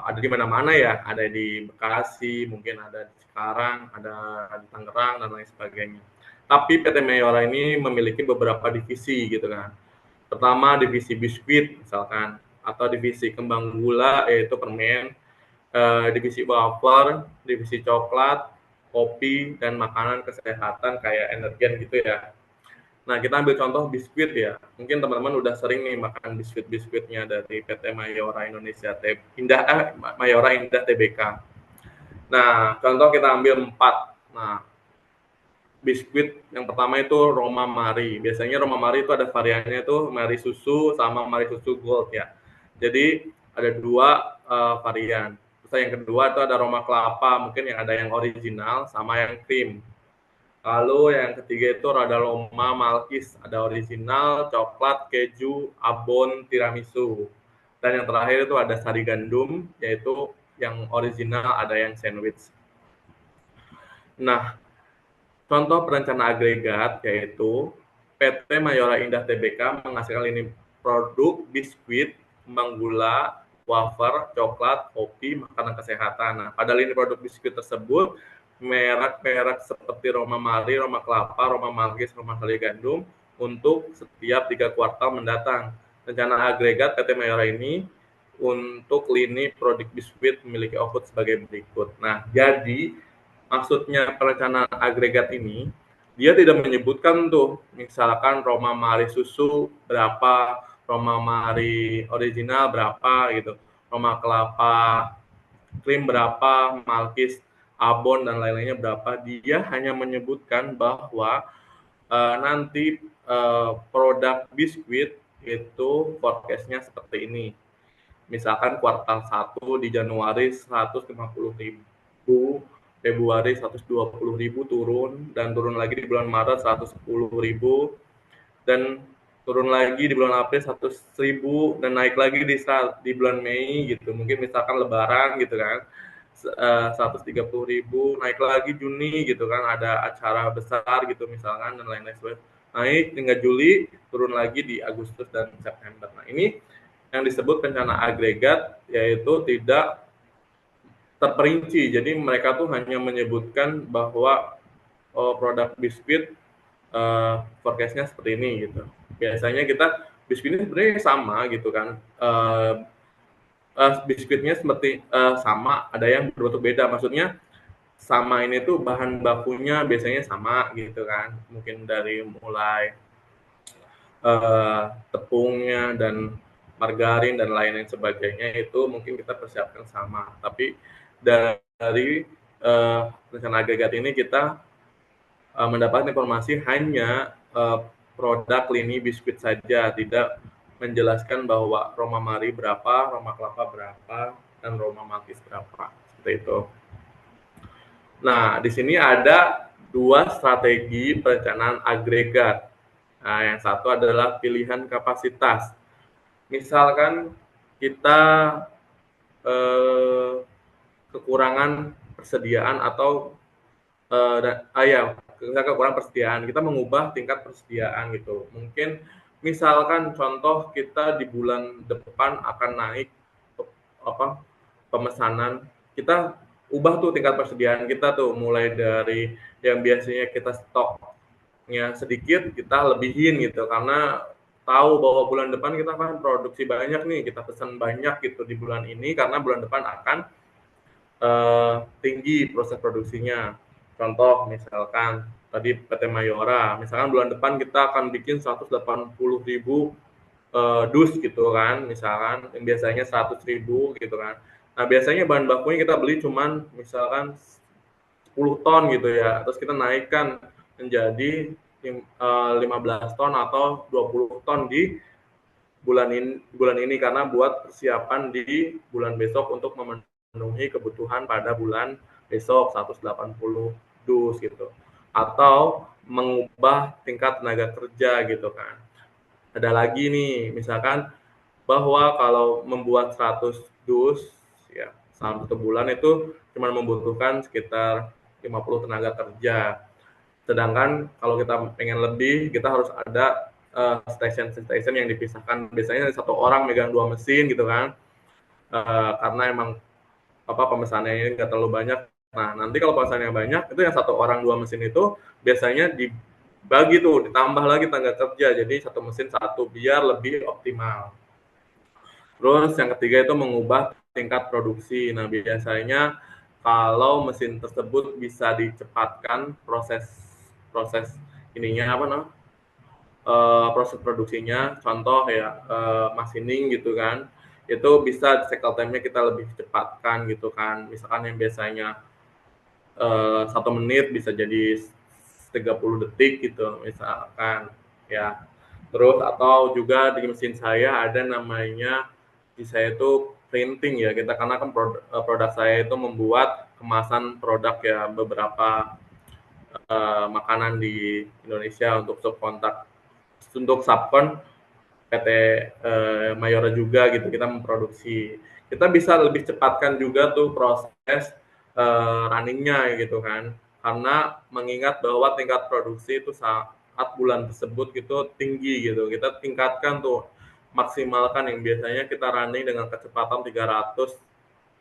ada di mana-mana ya, ada di Bekasi, mungkin ada di Cikarang, ada di Tangerang dan lain sebagainya. Tapi PT Mayora ini memiliki beberapa divisi gitu kan. Pertama divisi biskuit misalkan, atau divisi kembang gula yaitu permen, divisi wafer, divisi coklat, kopi, dan makanan kesehatan kayak energen gitu ya. Nah, kita ambil contoh biskuit ya. Mungkin teman-teman udah sering nih makan biskuit-biskuitnya dari PT Mayora Indonesia Mayora Indah Tbk. Nah, contoh kita ambil 4. Nah, biskuit yang pertama itu Roma Mari. Biasanya Roma Mari itu ada variannya itu Mari Susu sama Mari Susu Gold ya. Jadi ada 2 varian. Terus yang kedua itu ada Roma Kelapa, mungkin yang ada yang original sama yang krim. Lalu yang ketiga itu Roma Malkis, ada original, coklat, keju, abon, tiramisu. Dan yang terakhir itu ada sari gandum, yaitu yang original, ada yang sandwich. Nah, contoh perencana agregat yaitu PT Mayora Indah Tbk menghasilkan ini produk biskuit, kembang gula, wafer, coklat, kopi, makanan kesehatan. Nah, pada lini produk biskuit tersebut merek-merek seperti Roma Mari, Roma Kelapa, Roma Malkis, Roma sari gandum untuk setiap 3 kuartal mendatang. Rencana agregat PT Mayora ini untuk lini produk biskuit memiliki output sebagai berikut. Nah, jadi maksudnya perencanaan agregat ini, dia tidak menyebutkan tuh, misalkan Roma Mari susu berapa, Roma Mari original berapa gitu, Roma Kelapa krim berapa, Malkis abon dan lain-lainnya berapa. Dia hanya menyebutkan bahwa nanti produk biskuit itu forecast-nya seperti ini. Misalkan kuartal 1 di Januari 150.000, Februari 120.000 turun, dan turun lagi di bulan Maret 110.000, dan turun lagi di bulan April 100.000, dan naik lagi di bulan Mei gitu. Mungkin misalkan Lebaran gitu kan, 130.000, naik lagi Juni gitu kan, ada acara besar gitu misalkan, dan lain-lain sebagainya. Naik hingga Juli, turun lagi di Agustus dan September. Nah, ini yang disebut rencana agregat, yaitu tidak terperinci. Jadi mereka tuh hanya menyebutkan bahwa produk biskuit forecast-nya seperti ini gitu. Biasanya kita biskuitnya sebenarnya sama gitu kan. Biskuitnya seperti sama, ada yang berbentuk beda. Maksudnya sama ini tuh bahan bakunya biasanya sama gitu kan. Mungkin dari mulai tepungnya dan margarin dan lain-lain sebagainya itu mungkin kita persiapkan sama. Tapi dari rencana agregat ini kita mendapatkan informasi hanya produk lini biskuit saja, tidak menjelaskan bahwa Roma Mari berapa, Roma Kelapa berapa, dan Roma Malkis berapa. Seperti itu. Nah, di sini ada 2 strategi perencanaan agregat. Nah, yang satu adalah pilihan kapasitas. Misalkan kita kekurangan persediaan atau kekurangan persediaan, kita mengubah tingkat persediaan gitu. Mungkin misalkan contoh kita di bulan depan akan naik pemesanan, kita ubah tuh tingkat persediaan kita tuh, mulai dari yang biasanya kita stoknya sedikit, kita lebihin gitu, karena tahu bahwa bulan depan kita akan produksi banyak nih, kita pesan banyak gitu di bulan ini, karena bulan depan akan tinggi proses produksinya. Contoh misalkan tadi PT Mayora, misalkan bulan depan kita akan bikin 180.000 dus gitu kan, misalkan yang biasanya 100.000 gitu kan. Nah, biasanya bahan bakunya kita beli cuman misalkan 10 ton gitu ya, terus kita naikkan menjadi 15 ton atau 20 ton di bulan ini karena buat persiapan di bulan besok untuk memenuhi kebutuhan pada bulan besok 180 dus gitu. Atau mengubah tingkat tenaga kerja gitu kan. Ada lagi nih, misalkan bahwa kalau membuat 100 dus ya selama 1 bulan itu cuma membutuhkan sekitar 50 tenaga kerja. Sedangkan kalau kita pengen lebih, kita harus ada station yang dipisahkan. Biasanya 1 orang megang 2 mesin gitu kan. Karena emang pemesanannya ini nggak terlalu banyak. Nah, nanti kalau pemesanannya banyak, itu yang 1 orang 2 mesin itu biasanya dibagi tuh, ditambah lagi tenaga kerja. Jadi 1 mesin 1 biar lebih optimal. Terus yang ketiga itu mengubah tingkat produksi. Nah, biasanya kalau mesin tersebut bisa dicepatkan proses ininya apa namanya, proses produksinya, contoh ya machining gitu kan, itu bisa cycle time-nya kita lebih cepatkan gitu kan, misalkan yang biasanya 1 menit bisa jadi 30 detik gitu misalkan ya. Terus atau juga di mesin saya ada namanya, di saya itu printing ya, kita karena kan produk saya itu membuat kemasan produk ya, beberapa makanan di Indonesia untuk subkontak, untuk subkon PT Mayora juga gitu, kita memproduksi. Kita bisa lebih cepatkan juga tuh proses runningnya gitu kan, karena mengingat bahwa tingkat produksi itu saat bulan tersebut gitu tinggi gitu, kita tingkatkan tuh, maksimalkan yang biasanya kita running dengan kecepatan 300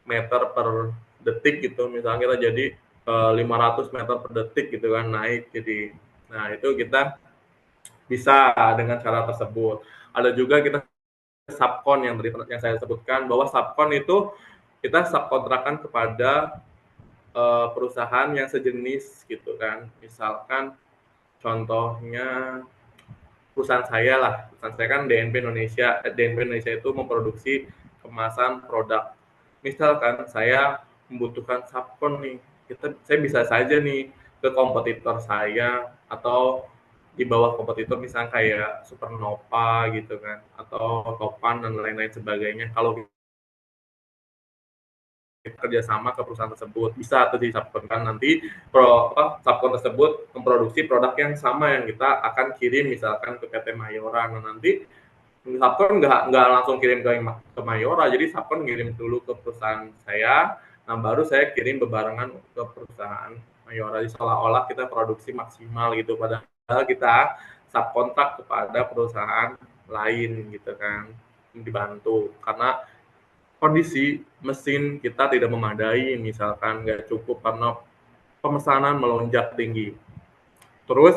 meter per detik gitu, misalnya kita jadi 500 meter per detik gitu kan, naik jadi. Nah itu kita bisa dengan cara tersebut. Ada juga kita subkon yang saya sebutkan, bahwa subkon itu kita subkontrakan kepada perusahaan yang sejenis gitu kan. Misalkan contohnya perusahaan saya kan DNP Indonesia. DNP Indonesia itu memproduksi kemasan produk. Misalkan saya membutuhkan subkon nih, saya bisa saja nih ke kompetitor saya atau di bawah kompetitor, misalnya kayak Supernova gitu kan, atau Topan dan lain-lain sebagainya. Kalau kita kerjasama ke perusahaan tersebut, bisa tuh disubkonkan nanti subkon tersebut memproduksi produk yang sama yang kita akan kirim misalkan ke PT Mayora. Nah nanti subkon nggak langsung kirim ke Mayora, jadi subkon ngirim dulu ke perusahaan saya, nah baru saya kirim bebarengan ke perusahaan Mayora. Jadi seolah-olah kita produksi maksimal gitu, padahal kita subkontrak kepada perusahaan lain gitu kan, dibantu karena kondisi mesin kita tidak memadai, misalkan nggak cukup karena pemesanan melonjak tinggi. Terus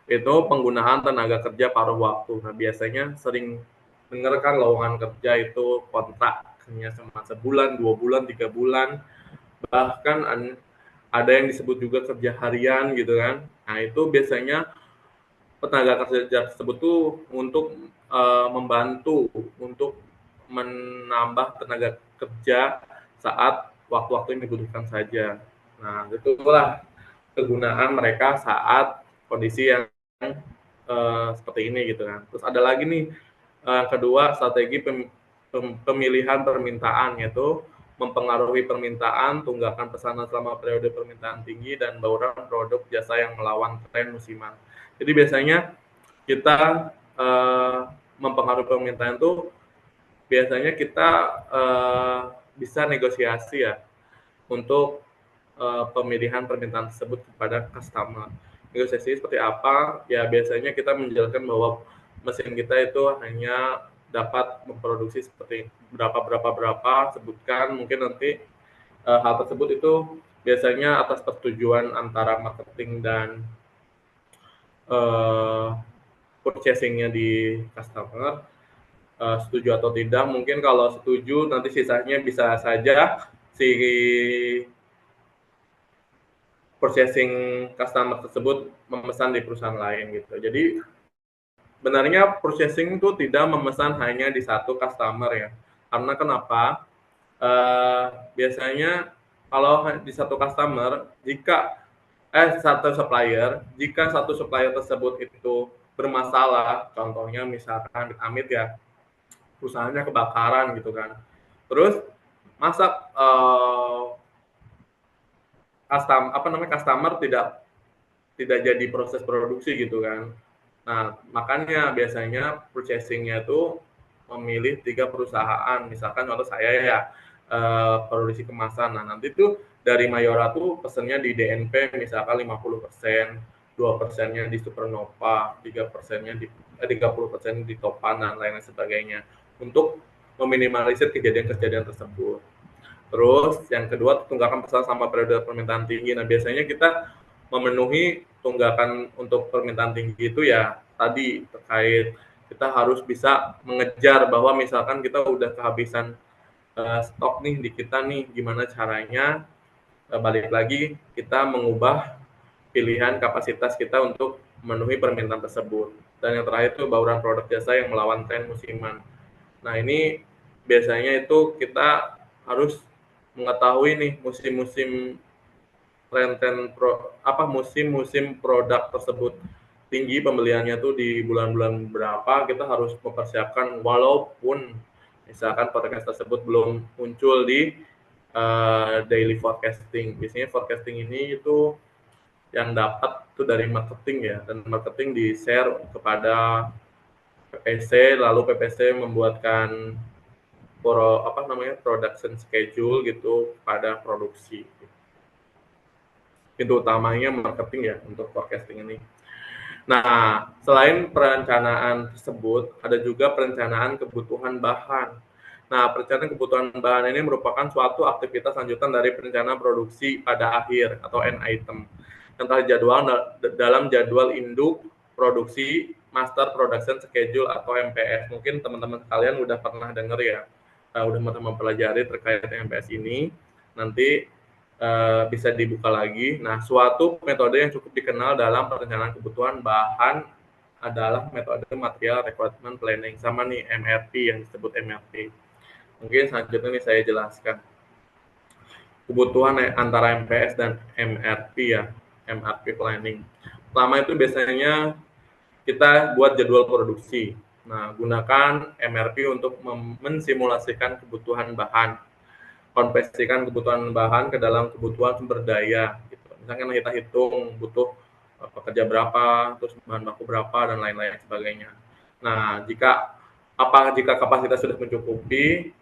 itu penggunaan tenaga kerja paruh waktu. Nah biasanya sering dengar kan lowongan kerja itu kontraknya cuma sebulan, 2 bulan, 3 bulan, bahkan ada yang disebut juga kerja harian gitu kan. Nah itu biasanya tenaga kerja tersebut tuh untuk membantu untuk menambah tenaga kerja saat waktu-waktu yang dibutuhkan saja. Nah, itulah kegunaan mereka saat kondisi yang seperti ini gitu kan. Terus ada lagi nih kedua, strategi pemilihan permintaan, yaitu mempengaruhi permintaan, tunggakan pesanan selama periode permintaan tinggi, dan bauran produk jasa yang melawan tren musiman. Jadi biasanya kita mempengaruhi permintaan itu biasanya kita bisa negosiasi ya untuk pemilihan permintaan tersebut kepada customer. Negosiasi seperti apa? Ya biasanya kita menjelaskan bahwa mesin kita itu hanya dapat memproduksi seperti berapa, sebutkan, mungkin nanti hal tersebut itu biasanya atas persetujuan antara marketing dan purchasing-nya di customer. Setuju atau tidak, mungkin kalau setuju nanti sisanya bisa saja si purchasing customer tersebut memesan di perusahaan lain gitu. Jadi benarnya purchasing itu tidak memesan hanya di satu customer ya. Karena kenapa? Biasanya kalau di satu customer, satu supplier, jika satu supplier tersebut itu bermasalah, contohnya misalkan amit ya, perusahaannya kebakaran gitu kan. Terus masa customer tidak jadi proses produksi gitu kan. Nah, makanya biasanya purchasing-nya itu memilih 3 perusahaan. Misalkan contoh saya ya produksi kemasan. Nah, nanti tuh dari Mayora tuh pesennya di DNP misalkan 50%, 2%-nya di Supernova, 3%-nya di 30% di Topan dan lain sebagainya, untuk meminimalisir kejadian-kejadian tersebut. Terus yang kedua, tunggakan pesanan sama periode permintaan tinggi. Nah biasanya kita memenuhi tunggakan untuk permintaan tinggi itu ya tadi terkait kita harus bisa mengejar bahwa misalkan kita udah kehabisan stok nih di kita nih, gimana caranya balik lagi kita mengubah pilihan kapasitas kita untuk memenuhi permintaan tersebut. Dan yang terakhir itu bauran produk jasa yang melawan tren musiman. Nah, ini biasanya itu kita harus mengetahui nih musim-musim tren-tren musim-musim produk tersebut tinggi pembeliannya tuh di bulan-bulan berapa, kita harus mempersiapkan walaupun misalkan forecast tersebut belum muncul di daily forecasting. Biasanya forecasting ini itu yang dapat itu dari marketing ya, dan marketing di-share kepada PPC, lalu PPC membuatkan production schedule gitu pada produksi. Pintu utamanya marketing ya untuk forecasting ini. Nah, selain perencanaan tersebut, ada juga perencanaan kebutuhan bahan. Nah, perencanaan kebutuhan bahan ini merupakan suatu aktivitas lanjutan dari perencanaan produksi pada akhir atau end item. Yang telah jadwal dalam jadwal induk produksi Master Production Schedule atau MPS. Mungkin teman-teman kalian udah pernah dengar ya, udah pernah mempelajari terkait MPS ini. Nanti bisa dibuka lagi. Nah, suatu metode yang cukup dikenal dalam perencanaan kebutuhan bahan adalah metode Material Requirement Planning, sama nih MRP yang disebut MRP. Mungkin selanjutnya nih saya jelaskan kebutuhan antara MPS dan MRP ya, MRP Planning. Pertama itu biasanya kita buat jadwal produksi. Nah, gunakan MRP untuk mensimulasikan kebutuhan bahan, konversikan kebutuhan bahan ke dalam kebutuhan sumber daya gitu. Misalkan kita hitung butuh pekerja berapa, terus bahan baku berapa dan lain-lain sebagainya. Nah, jika kapasitas sudah mencukupi,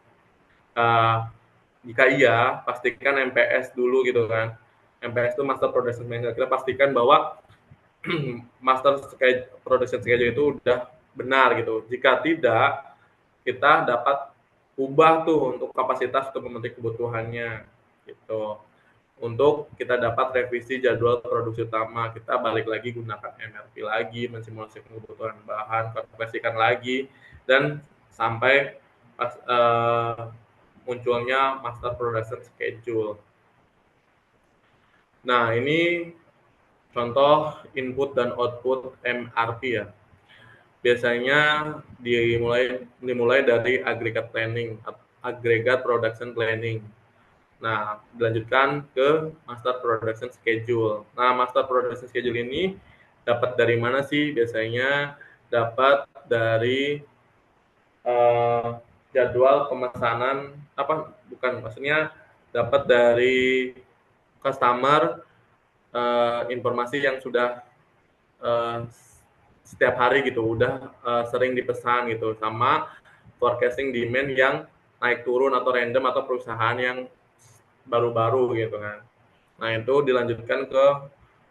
jika iya, pastikan MPS dulu gitu kan. MPS itu Master Production Schedule. Kita pastikan bahwa Master Production Schedule itu udah benar gitu. Jika tidak, kita dapat ubah tuh untuk kapasitas untuk memenuhi kebutuhannya gitu. Untuk kita dapat revisi jadwal produksi utama, kita balik lagi gunakan MRP lagi, mensimulasikan kebutuhan bahan, konversikan lagi, dan sampai munculnya Master Production Schedule. Nah, ini contoh input dan output MRP ya. Biasanya dimulai dari aggregate planning, aggregate production planning. Nah, dilanjutkan ke master production schedule. Nah, master production schedule ini dapat dari mana sih? Biasanya dapat dari jadwal pemesanan maksudnya dapat dari customer, informasi yang sudah setiap hari gitu udah sering dipesan gitu, sama forecasting demand yang naik turun atau random atau perusahaan yang baru-baru gitu kan. Nah, itu dilanjutkan ke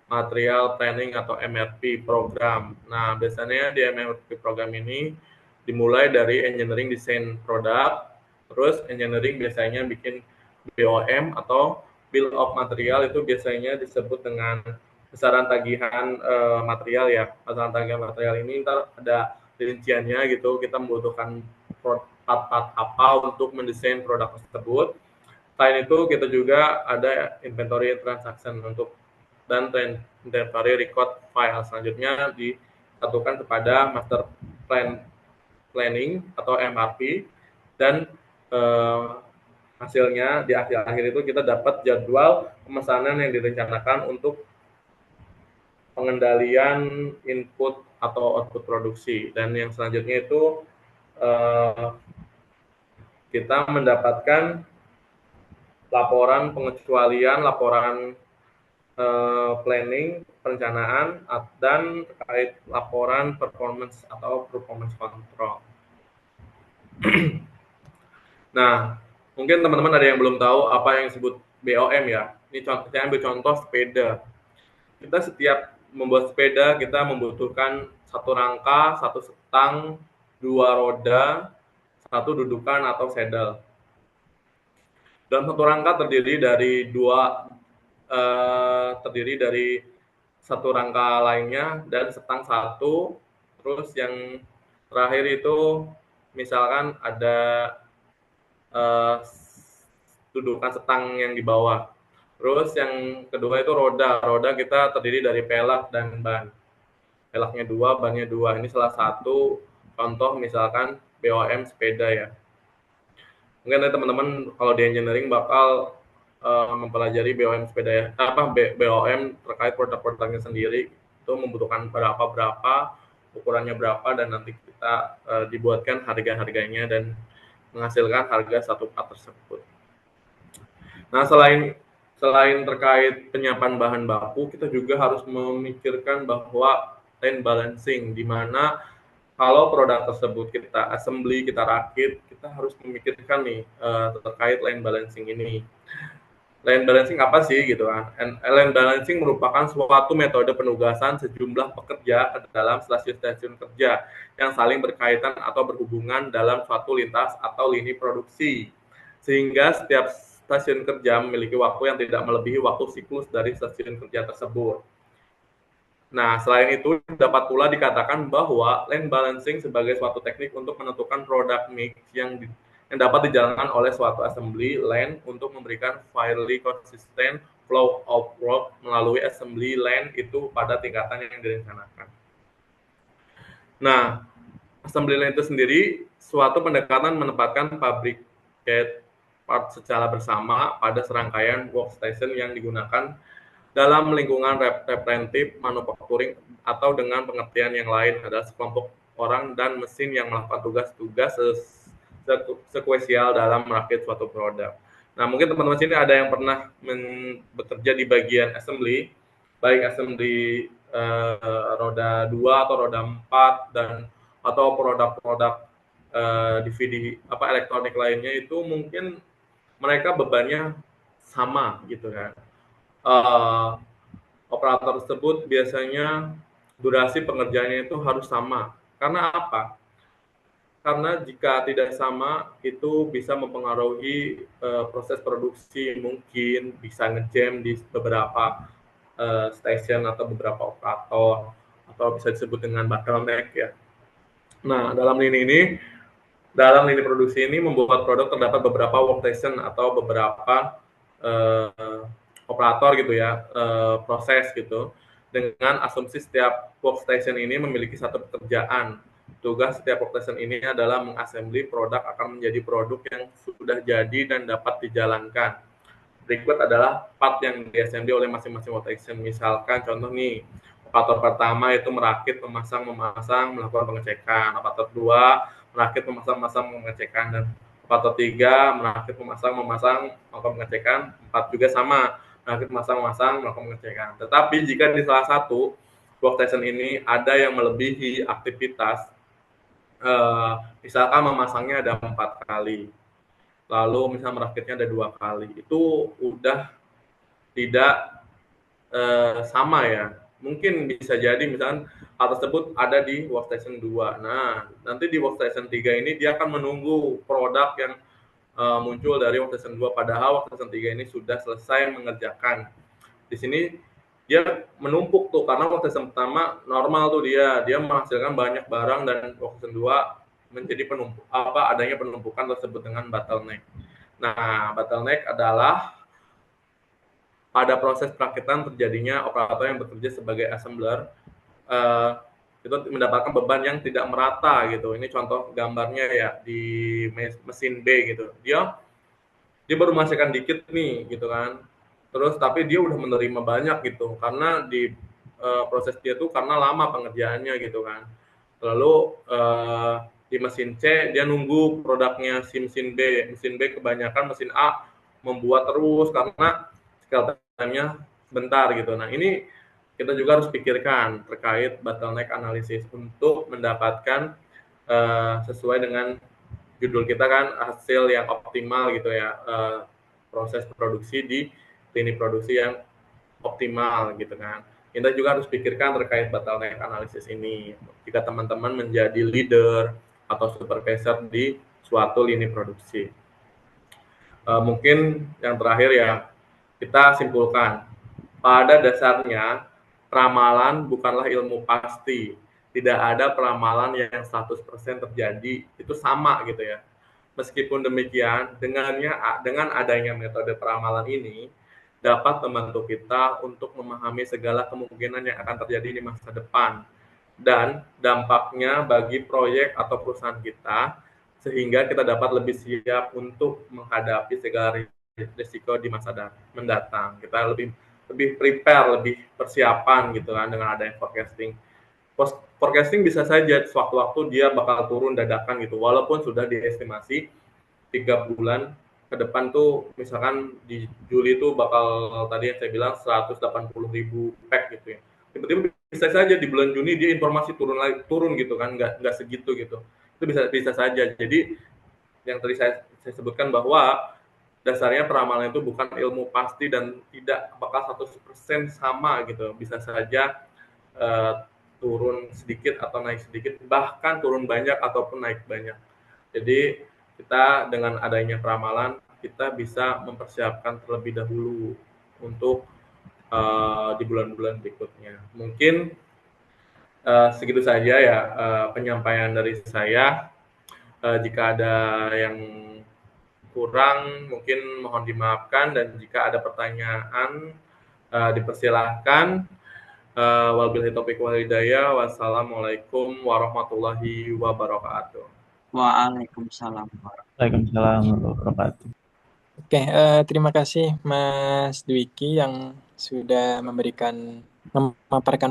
material planning atau MRP program. Nah, biasanya di MRP program ini dimulai dari engineering desain produk, terus engineering biasanya bikin BOM atau bill of material, itu biasanya disebut dengan besaran tagihan material ya. Besaran tagihan material ini ntar ada rinciannya gitu, kita membutuhkan part-part apa untuk mendesain produk tersebut. Selain itu kita juga ada inventory transaction dan inventory record file. Selanjutnya disatukan kepada master planning atau MRP, dan hasilnya di akhir-akhir itu kita dapat jadwal pemesanan yang direncanakan untuk pengendalian input atau output produksi. Dan yang selanjutnya itu kita mendapatkan laporan pengecualian, laporan planning, perencanaan, dan terkait laporan performance atau performance control. Nah, mungkin teman-teman ada yang belum tahu apa yang disebut BOM ya. Ini saya ambil contoh sepeda. Kita setiap membuat sepeda, kita membutuhkan satu rangka, satu setang, dua roda, satu dudukan atau saddle. Dan satu rangka terdiri dari satu rangka lainnya dan setang satu. Terus yang terakhir itu misalkan ada dudukan setang yang di bawah. Terus yang kedua itu roda. Roda kita terdiri dari pelak dan ban. Pelaknya 2, bannya 2. Ini salah satu contoh misalkan BOM sepeda ya. Mungkin teman-teman kalau di engineering bakal mempelajari BOM sepeda ya. BOM terkait produk-produknya sendiri itu membutuhkan berapa, ukurannya berapa, dan nanti kita dibuatkan harga-harganya dan menghasilkan harga satu part tersebut. Nah, selain terkait penyiapan bahan baku, kita juga harus memikirkan bahwa line balancing, di mana kalau produk tersebut kita assembly, kita rakit, kita harus memikirkan nih terkait line balancing ini. Line balancing apa sih gitu kan? Line balancing merupakan suatu metode penugasan sejumlah pekerja ke dalam stasiun-stasiun kerja yang saling berkaitan atau berhubungan dalam suatu lintas atau lini produksi. Sehingga setiap stasiun kerja memiliki waktu yang tidak melebihi waktu siklus dari stasiun kerja tersebut. Nah, selain itu dapat pula dikatakan bahwa line balancing sebagai suatu teknik untuk menentukan product mix yang dapat dijalankan oleh suatu assembly line untuk memberikan fairly consistent flow of work melalui assembly line itu pada tingkatan yang direncanakan. Nah, assembly line itu sendiri suatu pendekatan menempatkan fabricate part secara bersama pada serangkaian workstation yang digunakan dalam lingkungan repetitif manufacturing, atau dengan pengertian yang lain adalah sekelompok orang dan mesin yang melakukan tugas-tugas sekuensial dalam merakit suatu produk. Nah, mungkin teman-teman sini ada yang pernah bekerja di bagian assembly, baik assembly roda 2 atau roda 4 atau produk-produk DVD elektronik lainnya, itu mungkin mereka bebannya sama gitu kan. Operator tersebut biasanya durasi pengerjaannya itu harus sama. Karena apa? Karena jika tidak sama, itu bisa mempengaruhi proses produksi, mungkin bisa ngejam di beberapa stasiun atau beberapa operator, atau bisa disebut dengan bottleneck ya. Nah, dalam lini produksi ini membuat produk terdapat beberapa workstation atau beberapa operator gitu ya, proses gitu, dengan asumsi setiap workstation ini memiliki satu pekerjaan. Tugas setiap workstation ini adalah mengassembly produk akan menjadi produk yang sudah jadi dan dapat dijalankan. Berikut adalah part yang diassembly oleh masing-masing workstation. Misalkan contoh nih, operator pertama itu merakit, memasang, melakukan pengecekan. Operator 2 merakit, memasang, mengecekan. Dan operator 3 merakit, memasang, melakukan pengecekan. 4 juga sama, merakit, memasang, melakukan pengecekan. Tetapi jika di salah satu workstation ini ada yang melebihi aktivitas, misalkan memasangnya ada 4 kali, lalu misalnya merakitnya ada 2 kali, itu udah tidak sama ya. Mungkin bisa jadi misalkan hal tersebut ada di workstation 2. Nah, nanti di workstation 3 ini dia akan menunggu produk yang muncul dari workstation 2, padahal workstation 3 ini sudah selesai mengerjakan. Di sini dia menumpuk tuh, karena workstation pertama normal tuh dia menghasilkan banyak barang, dan workstation 2 menjadi adanya penumpukan tersebut dengan bottleneck. Nah, bottleneck adalah pada proses perakitan terjadinya operator yang bekerja sebagai assembler itu mendapatkan beban yang tidak merata gitu. Ini contoh gambarnya ya di mesin B gitu. Dia baru menghasilkan dikit nih gitu kan. Terus tapi dia udah menerima banyak gitu, karena di proses dia tuh karena lama pengerjaannya gitu kan. Lalu di mesin C dia nunggu produknya si mesin B. Mesin B kebanyakan mesin A membuat terus karena scale time-nya sebentar gitu. Nah, ini kita juga harus pikirkan terkait bottleneck analysis untuk mendapatkan sesuai dengan judul kita kan, hasil yang optimal gitu ya, proses produksi di lini produksi yang optimal gitu kan. Kita juga harus pikirkan terkait bottleneck analysis ini jika teman-teman menjadi leader atau supervisor di suatu lini produksi. Mungkin yang terakhir ya, kita simpulkan, pada dasarnya ramalan bukanlah ilmu pasti. Tidak ada peramalan yang 100% terjadi itu sama gitu ya. Meskipun demikian, dengan adanya metode peramalan ini, dapat membantu kita untuk memahami segala kemungkinan yang akan terjadi di masa depan dan dampaknya bagi proyek atau perusahaan kita, sehingga kita dapat lebih siap untuk menghadapi segala risiko di masa mendatang. Kita lebih prepare, lebih persiapan gitu kan dengan adanya forecasting. Forecasting bisa saja sewaktu-waktu dia bakal turun dadakan gitu, walaupun sudah diestimasi 3 bulan ke depan tuh, misalkan di Juli tuh bakal tadi yang saya bilang 180.000 pack gitu ya. Tiba-tiba bisa saja di bulan Juni dia informasi turun gitu kan, nggak segitu gitu. Itu bisa saja. Jadi yang tadi saya sebutkan bahwa dasarnya peramalan itu bukan ilmu pasti dan tidak bakal 100% sama gitu. Bisa saja turun sedikit atau naik sedikit, bahkan turun banyak ataupun naik banyak. Jadi kita dengan adanya peramalan, kita bisa mempersiapkan terlebih dahulu untuk di bulan-bulan berikutnya. Mungkin segitu saja ya penyampaian dari saya. Jika ada yang kurang, mungkin mohon dimaafkan, dan jika ada pertanyaan dipersilahkan. Wabillahi taufiq wal hidayah. Wassalamualaikum warahmatullahi wabarakatuh. Waalaikumsalam. Waalaikumsalam warahmatullahi wabarakatuh. Oke, terima kasih Mas Dwiki yang sudah memaparkan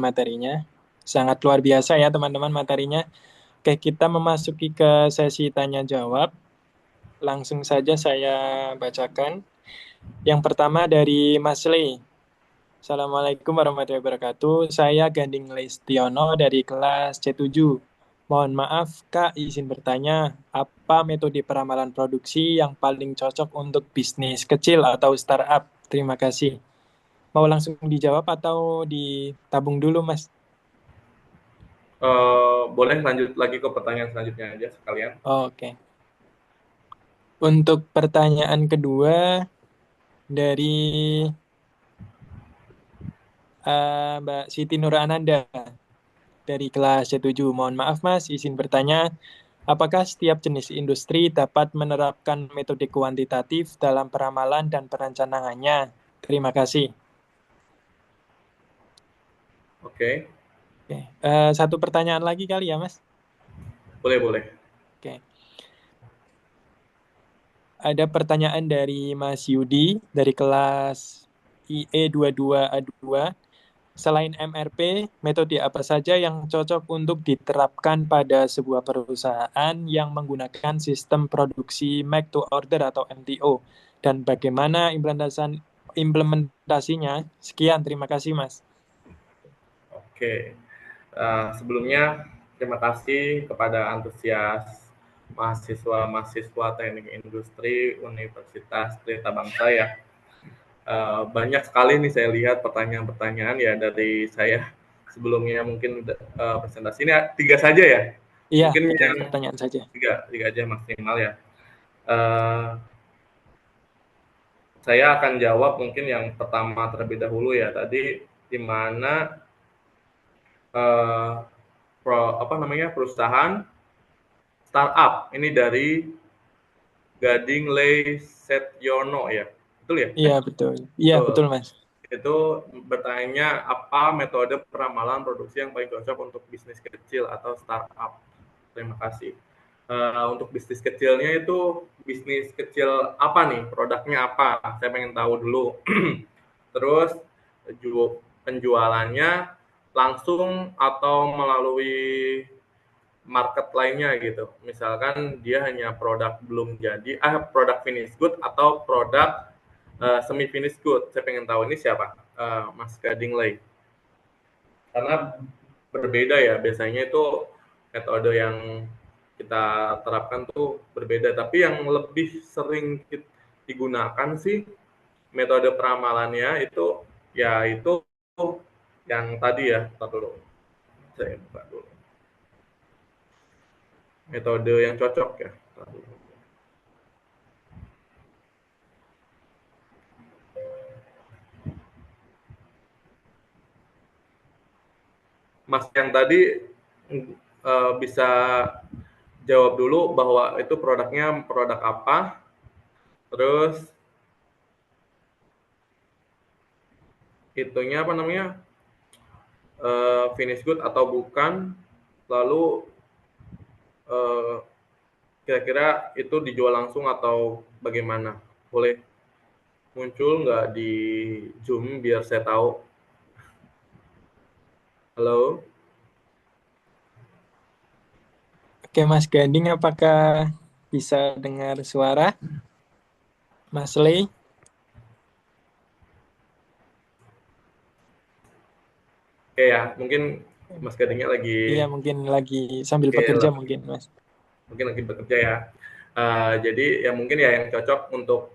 materinya. Sangat luar biasa ya teman-teman materinya. Oke, kita memasuki ke sesi tanya jawab. Langsung saja saya bacakan. Yang pertama dari Mas Le. Assalamualaikum warahmatullahi wabarakatuh. Saya Ganding Lestiono dari kelas C7. Mohon maaf Kak, izin bertanya, apa metode peramalan produksi yang paling cocok untuk bisnis kecil atau startup? Terima kasih. Mau langsung dijawab atau ditabung dulu, Mas? Boleh lanjut lagi ke pertanyaan selanjutnya aja sekalian. Oke. Untuk pertanyaan kedua dari Mbak Siti Nur Ananda dari kelas C7. Mohon maaf Mas, izin bertanya, apakah setiap jenis industri dapat menerapkan metode kuantitatif dalam peramalan dan perencanangannya? Terima kasih. Oke. Satu pertanyaan lagi kali ya, Mas? Boleh. Oke. Ada pertanyaan dari Mas Yudi dari kelas IE22A2. Selain MRP, metode apa saja yang cocok untuk diterapkan pada sebuah perusahaan yang menggunakan sistem produksi make to order atau MTO? Dan bagaimana implementasinya? Sekian, terima kasih Mas. Oke. Sebelumnya, terima kasih kepada antusias mahasiswa Teknik Industri Universitas Pelita Bangsa ya. Banyak sekali nih saya lihat pertanyaan-pertanyaan ya dari saya sebelumnya. Mungkin presentasi ini 3 saja ya? Iya, mungkin 3 pertanyaan saja. 3 aja maksimal ya. Saya akan jawab mungkin yang pertama terlebih dahulu ya, tadi di mana perusahaan startup ini dari Gading Lestiono ya. Betul ya? Iya, betul. Iya, betul, Mas. Itu bertanya apa metode peramalan produksi yang paling cocok untuk bisnis kecil atau startup. Terima kasih. Untuk bisnis kecilnya itu bisnis kecil apa nih? Produknya apa? Saya pengen tahu dulu. Terus penjualannya langsung atau melalui market lainnya gitu. Misalkan dia hanya produk belum jadi, produk finish good atau produk semi finish good. Saya pengen tahu ini siapa, Mas Gading Lei. Karena berbeda ya, biasanya itu metode yang kita terapkan tuh berbeda. Tapi yang lebih sering digunakan sih metode peramalannya itu ya itu yang tadi ya. Dulu saya buka dulu. Metode yang cocok ya. Mas yang tadi bisa jawab dulu bahwa itu produknya produk apa, terus itunya apa namanya, finish good atau bukan, lalu kira-kira itu dijual langsung atau bagaimana? Boleh muncul nggak di Zoom biar saya tahu? Halo? Oke, Mas Gading, apakah bisa dengar suara? Mas Lei? Oke ya, mungkin Mas Gadingnya lagi Iya, mungkin lagi sambil Oke, bekerja mungkin, Mas. mungkin lagi bekerja ya. Jadi ya mungkin ya yang cocok untuk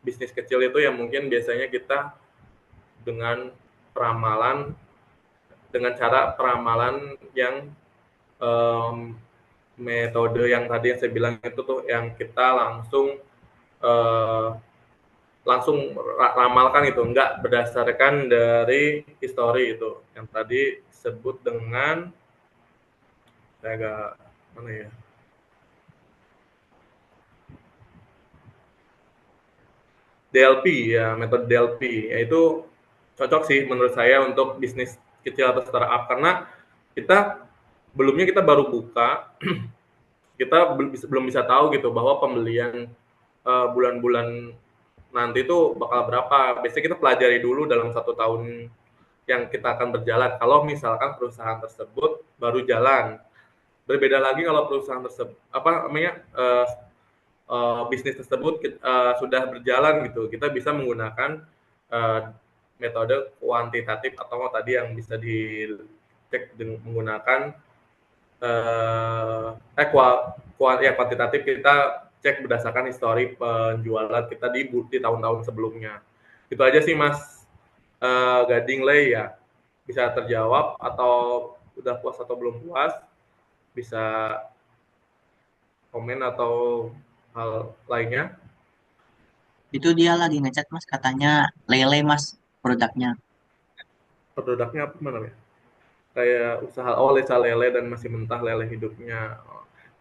bisnis kecil itu ya mungkin biasanya kita dengan peramalan, dengan cara peramalan yang metode yang tadi yang saya bilang itu tuh yang kita eh, langsung ramalkan itu, enggak berdasarkan dari histori itu yang tadi disebut dengan, saya agak mana ya, DLP ya, metode DLP, yaitu cocok sih menurut saya untuk bisnis kecil atau startup karena kita baru buka, kita belum bisa tahu gitu bahwa pembelian bulan-bulan nanti itu bakal berapa. Biasanya kita pelajari dulu dalam 1 tahun yang kita akan berjalan. Kalau misalkan perusahaan tersebut baru jalan, berbeda lagi kalau perusahaan tersebut bisnis tersebut sudah berjalan gitu. Kita bisa menggunakan metode kuantitatif atau tadi yang bisa dicek dengan menggunakan kuantitatif, kita cek berdasarkan histori penjualan kita di tahun-tahun sebelumnya. Itu aja sih Mas Gading Lei ya. Bisa terjawab atau udah puas atau belum puas, bisa komen atau hal lainnya. Itu dia lagi ngechat Mas, katanya lele Mas produknya. Produknya apa namanya? Kayak usaha lesa lele dan masih mentah lele hidupnya.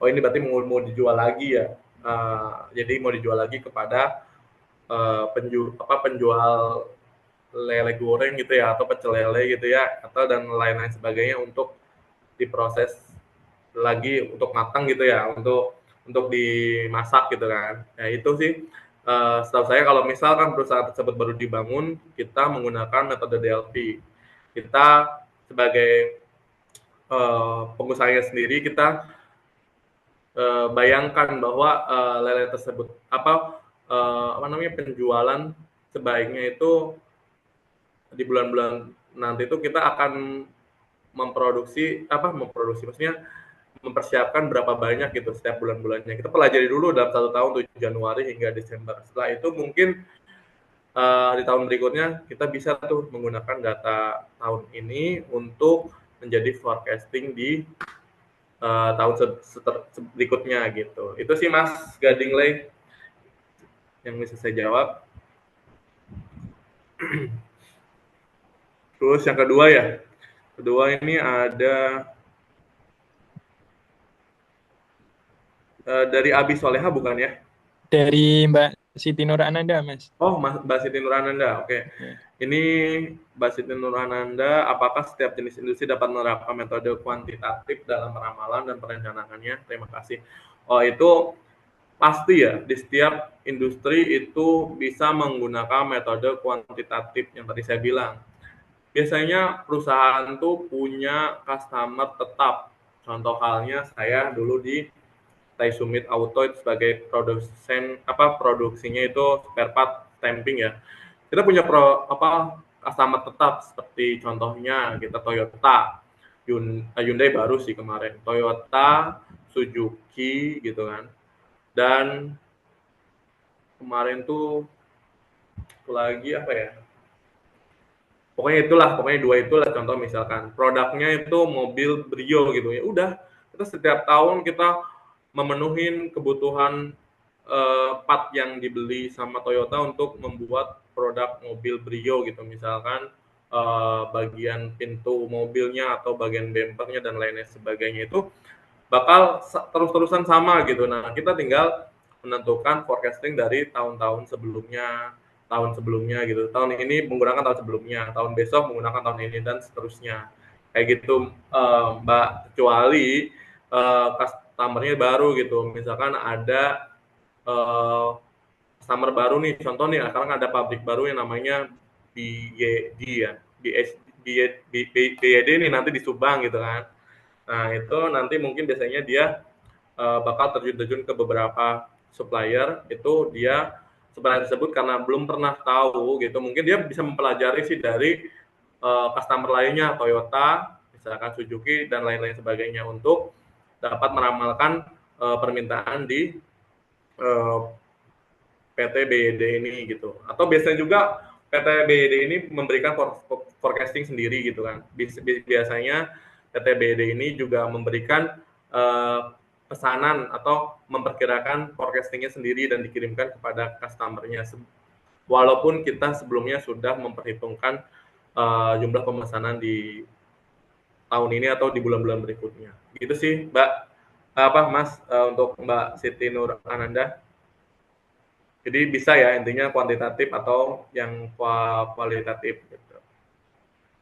Oh ini berarti mau dijual lagi ya. Jadi mau dijual lagi kepada penjual lele goreng gitu ya, atau pecel lele gitu ya, atau dan lain-lain sebagainya untuk diproses lagi untuk matang gitu ya, untuk dimasak gitu kan. Ya itu sih setahu saya kalau misalkan perusahaan tersebut baru dibangun, kita menggunakan metode DLP. Kita sebagai pengusahanya sendiri, kita bayangkan bahwa lele tersebut penjualan sebaiknya itu di bulan-bulan nanti itu kita akan maksudnya mempersiapkan berapa banyak gitu setiap bulan-bulannya. Kita pelajari dulu dalam 1 tahun, dari Januari hingga Desember. Setelah itu mungkin di tahun berikutnya kita bisa tuh menggunakan data tahun ini untuk menjadi forecasting di tahun berikutnya gitu. Itu sih Mas Gading Lei yang bisa saya jawab. Terus yang kedua ini ada dari Abi Soleha bukan ya? Dari Mbak Siti Nurananda, Mas. Oh, Mbak Siti Nurananda, oke. Ini Mbak Siti Nurananda, apakah setiap jenis industri dapat menerapkan metode kuantitatif dalam ramalan dan perencanaannya? Terima kasih. Oh, itu pasti ya, di setiap industri itu bisa menggunakan metode kuantitatif yang tadi saya bilang. Biasanya perusahaan tuh punya customer tetap. Contoh halnya saya dulu di Thai Summit Auto itu sebagai produksinya itu spare part stamping ya. Kita punya customer tetap seperti contohnya kita Toyota, Hyundai baru sih kemarin, Toyota, Suzuki gitu kan. Dan kemarin tuh lagi apa ya? Pokoknya 2 itulah contoh, misalkan produknya itu mobil Brio gitu ya. Udah, kita setiap tahun kita memenuhi kebutuhan part yang dibeli sama Toyota untuk membuat produk mobil Brio gitu, misalkan bagian pintu mobilnya atau bagian bempernya dan lainnya sebagainya itu bakal terus-terusan sama gitu. Nah, kita tinggal menentukan forecasting dari tahun-tahun sebelumnya tahun sebelumnya gitu. Tahun ini menggunakan tahun sebelumnya, tahun besok menggunakan tahun ini dan seterusnya. Kayak gitu, Mbak. Kecuali customer-nya baru gitu. Misalkan ada customer baru nih, contoh nih sekarang ada pabrik baru yang namanya BYD ya, BYD nih nanti di Subang gitu kan. Nah itu nanti mungkin biasanya dia bakal terjun ke beberapa supplier, itu dia supplier tersebut karena belum pernah tahu gitu, mungkin dia bisa mempelajari sih dari customer lainnya, Toyota, misalkan Suzuki dan lain-lain sebagainya untuk dapat meramalkan permintaan di PT BYD ini gitu. Atau biasanya juga PT BYD ini memberikan forecasting sendiri gitu kan. Biasanya PT BYD ini juga memberikan pesanan atau memperkirakan forecastingnya sendiri dan dikirimkan kepada customer-nya. Walaupun kita sebelumnya sudah memperhitungkan jumlah pemesanan di tahun ini atau di bulan-bulan berikutnya. Gitu sih, Mbak. Mas, untuk Mbak Siti Nur Ananda. Jadi bisa ya intinya kuantitatif atau yang kualitatif gitu.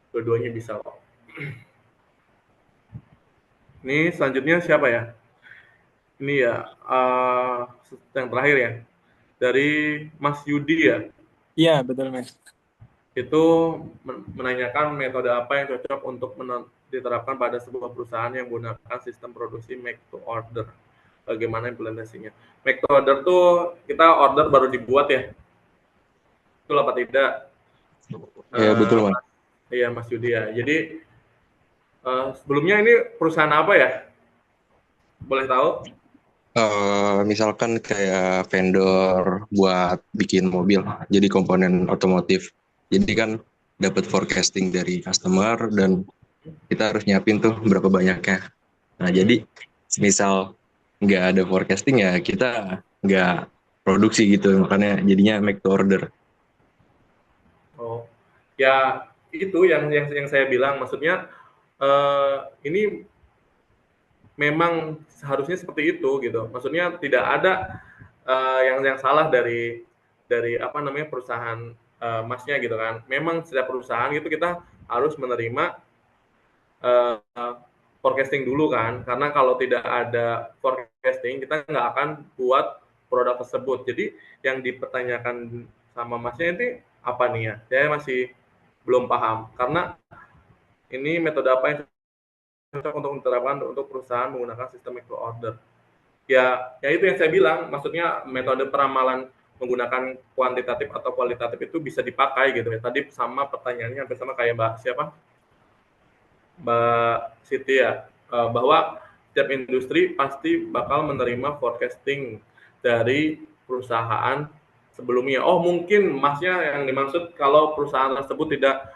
Dua-duanya bisa kok. Ini selanjutnya siapa ya? Ini ya yang terakhir ya. Dari Mas Yudi ya. Iya, betul Mas. Itu menanyakan metode apa yang cocok untuk diterapkan pada sebuah perusahaan yang menggunakan sistem produksi make to order. Bagaimana implementasinya? Make to order tuh kita order baru dibuat ya. Betul apa tidak? Iya, betul Mas. Iya Mas Yudi ya. Jadi sebelumnya ini perusahaan apa ya? Boleh tahu? Misalkan kayak vendor buat bikin mobil, jadi komponen otomotif. Jadi kan dapat forecasting dari customer dan kita harus nyiapin tuh berapa banyaknya. Nah jadi misal nggak ada forecasting ya kita nggak produksi gitu, makanya jadinya make to order. Oh ya itu yang saya bilang, maksudnya ini memang seharusnya seperti itu gitu. Maksudnya tidak ada yang salah dari apa namanya perusahaan Masnya gitu kan. Memang setiap perusahaan gitu kita harus menerima forecasting dulu kan. Karena kalau tidak ada forecasting kita nggak akan buat produk tersebut. Jadi yang dipertanyakan sama Masnya ini apa nih ya? Saya masih belum paham karena ini metode apa yang cocok untuk diterapkan untuk perusahaan menggunakan sistem make to order. Ya itu yang saya bilang, maksudnya metode peramalan menggunakan kuantitatif atau kualitatif itu bisa dipakai gitu ya. Tadi sama pertanyaannya hampir sama kayak Mbak Siti ya, bahwa setiap industri pasti bakal menerima forecasting dari perusahaan sebelumnya. Oh mungkin Masnya yang dimaksud kalau perusahaan tersebut tidak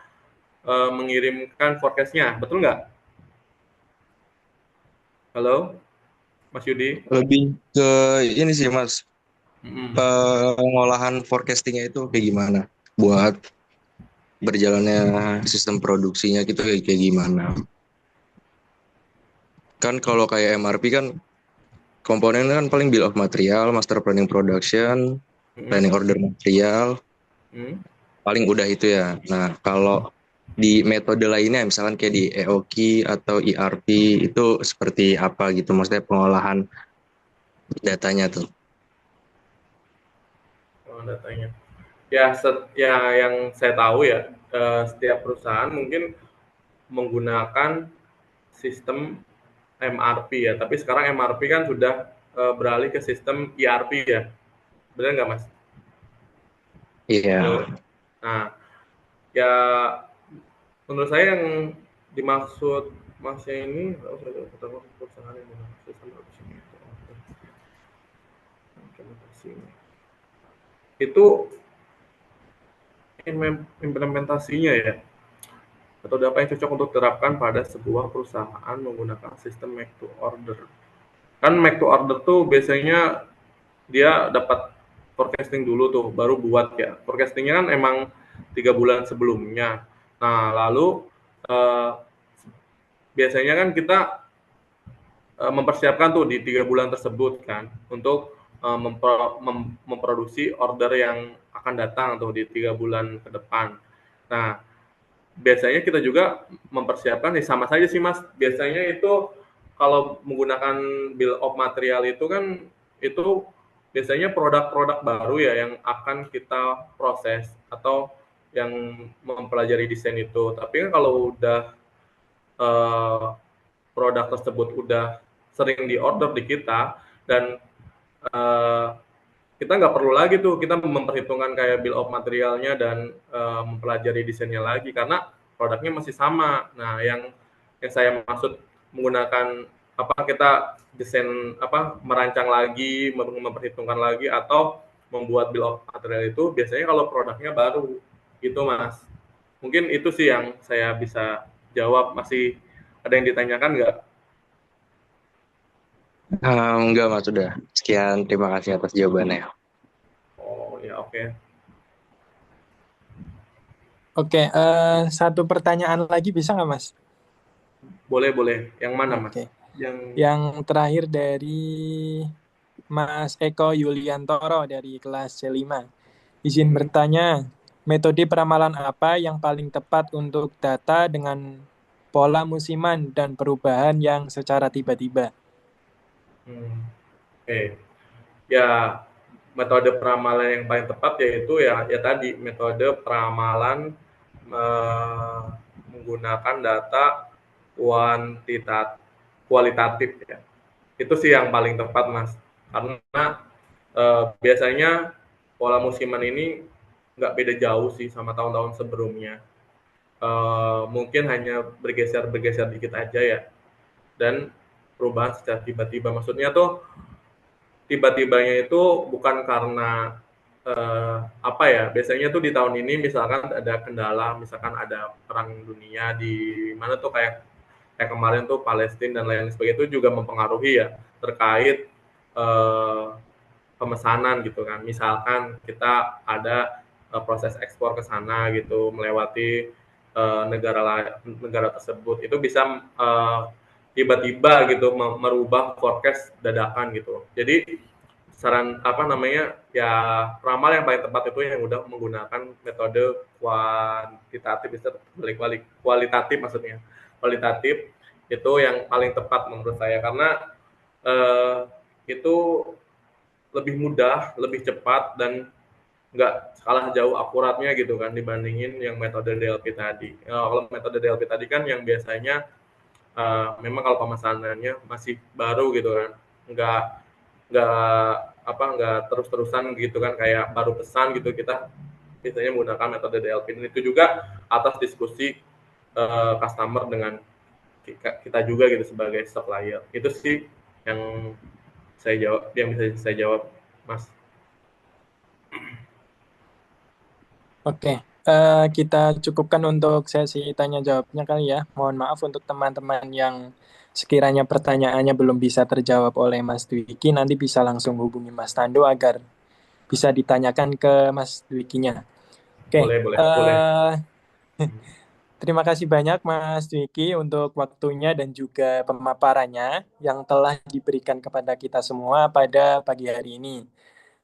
mengirimkan forecast-nya, betul nggak? Halo, Mas Yudi? Lebih ke ini sih Mas, pengolahan forecastingnya itu kayak gimana? Buat berjalannya sistem produksinya gitu kayak gimana? Kan kalau kayak MRP kan komponennya kan paling bill of material, master planning production, planning order material, paling udah itu ya. Nah kalau di metode lainnya misalkan kayak di EOQ atau ERP itu seperti apa gitu, maksudnya pengolahan datanya tuh? Datanya ya yang saya tahu ya, setiap perusahaan mungkin menggunakan sistem MRP ya, tapi sekarang MRP kan sudah beralih ke sistem ERP ya, benar nggak Mas? Iya. Nah ya menurut saya yang dimaksud Masnya ini perusahaan yang menggunakan sistem produksi itu implementasinya ya, atau apa yang cocok untuk diterapkan pada sebuah perusahaan menggunakan sistem make to order. Kan make to order tuh biasanya dia dapat forecasting dulu tuh baru buat ya. Forecastingnya kan emang 3 bulan sebelumnya. Nah lalu biasanya kan kita mempersiapkan tuh di 3 bulan tersebut kan untuk memproduksi order yang akan datang tuh di 3 bulan ke depan. Nah, biasanya kita juga mempersiapkan sama saja sih Mas. Biasanya itu kalau menggunakan bill of material itu kan itu biasanya produk-produk baru ya yang akan kita proses atau yang mempelajari desain itu. Tapi kan kalau udah produk tersebut udah sering diorder di kita dan kita nggak perlu lagi tuh kita memperhitungkan kayak bill of materialnya dan mempelajari desainnya lagi karena produknya masih sama. Nah, yang saya maksud menggunakan kita desain merancang lagi, memperhitungkan lagi atau membuat bill of material itu biasanya kalau produknya baru gitu Mas. Mungkin itu sih yang saya bisa jawab. Masih ada yang ditanyakan nggak? Enggak Mas, sudah. Sekian, terima kasih atas jawabannya. Oh ya, oke. Oke, satu pertanyaan lagi bisa nggak Mas? Boleh. Yang mana Mas? Oke. Yang terakhir dari Mas Eko Yuliantoro dari kelas C5. Izin bertanya, metode peramalan apa yang paling tepat untuk data dengan pola musiman dan perubahan yang secara tiba-tiba? Oke. Ya, metode peramalan yang paling tepat yaitu ya tadi metode peramalan menggunakan data kualitatif ya. Itu sih yang paling tepat Mas. Karena biasanya pola musiman ini nggak beda jauh sih sama tahun-tahun sebelumnya. Mungkin hanya bergeser dikit aja ya. Dan perubahan secara tiba-tiba. Maksudnya tuh tiba-tibanya itu bukan karena biasanya tuh di tahun ini misalkan ada kendala, misalkan ada perang dunia di mana tuh kayak kemarin tuh Palestina dan lain sebagainya itu juga mempengaruhi ya terkait pemesanan gitu kan. Misalkan kita ada proses ekspor ke sana gitu melewati negara tersebut, itu bisa tiba-tiba gitu merubah forecast dadakan gitu. Jadi saran ya ramal yang paling tepat itu yang udah menggunakan metode kualitatif maksudnya. Kualitatif itu yang paling tepat menurut saya karena itu lebih mudah, lebih cepat dan nggak kalah jauh akuratnya gitu kan dibandingin yang metode DLP tadi. Kalau metode DLP tadi kan yang biasanya memang kalau pemesanannya masih baru gitu kan, nggak terus-terusan gitu kan kayak baru pesan gitu, kita biasanya menggunakan metode DLP. Dan itu juga atas diskusi customer dengan kita juga gitu sebagai supplier. Itu sih yang bisa saya jawab Mas. Oke, kita cukupkan untuk sesi tanya jawabnya kali ya. Mohon maaf untuk teman-teman yang sekiranya pertanyaannya belum bisa terjawab oleh Mas Dwiki, nanti bisa langsung hubungi Mas Tando agar bisa ditanyakan ke Mas Dwikinya. Oke, boleh. Terima kasih banyak Mas Dwiki untuk waktunya dan juga pemaparannya yang telah diberikan kepada kita semua pada pagi hari ini.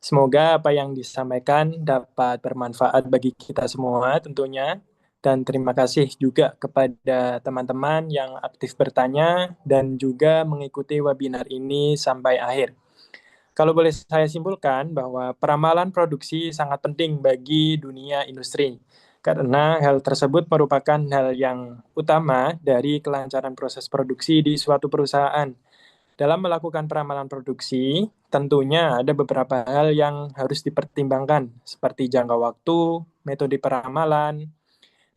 Semoga apa yang disampaikan dapat bermanfaat bagi kita semua tentunya. Dan terima kasih juga kepada teman-teman yang aktif bertanya dan juga mengikuti webinar ini sampai akhir. Kalau boleh saya simpulkan bahwa peramalan produksi sangat penting bagi dunia industri, karena hal tersebut merupakan hal yang utama dari kelancaran proses produksi di suatu perusahaan. Dalam melakukan peramalan produksi, tentunya ada beberapa hal yang harus dipertimbangkan, seperti jangka waktu, metode peramalan,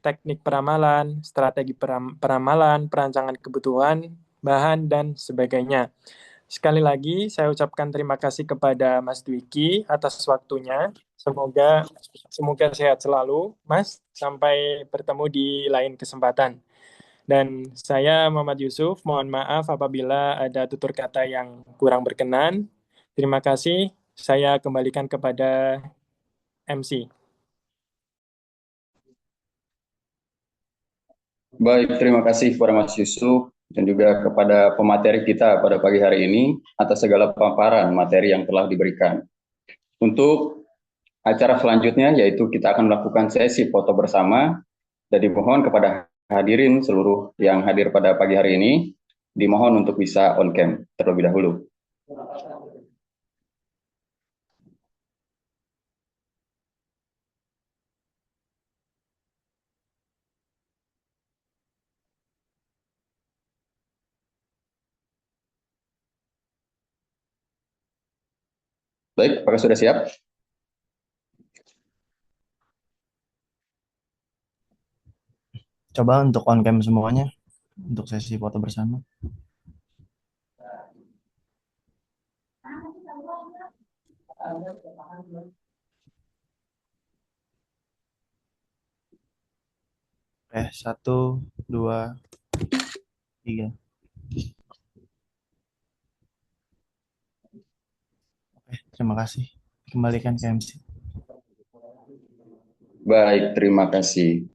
teknik peramalan, strategi peramalan, perancangan kebutuhan, bahan, dan sebagainya. Sekali lagi, saya ucapkan terima kasih kepada Mas Dwiki atas waktunya. Semoga sehat selalu, Mas. Sampai bertemu di lain kesempatan. Dan saya Muhammad Yusuf, mohon maaf apabila ada tutur kata yang kurang berkenan. Terima kasih, saya kembalikan kepada MC. Baik, terima kasih kepada Mas Yusuf dan juga kepada pemateri kita pada pagi hari ini atas segala paparan materi yang telah diberikan. Untuk acara selanjutnya yaitu kita akan melakukan sesi foto bersama, dan dimohon kepada hadirin seluruh yang hadir pada pagi hari ini dimohon untuk bisa on cam terlebih dahulu. Baik, apakah sudah siap? Coba untuk on cam semuanya untuk sesi foto bersama. Oke, 1, 2, 3. Oke, terima kasih. Kembalikan ke MC. Baik, terima kasih.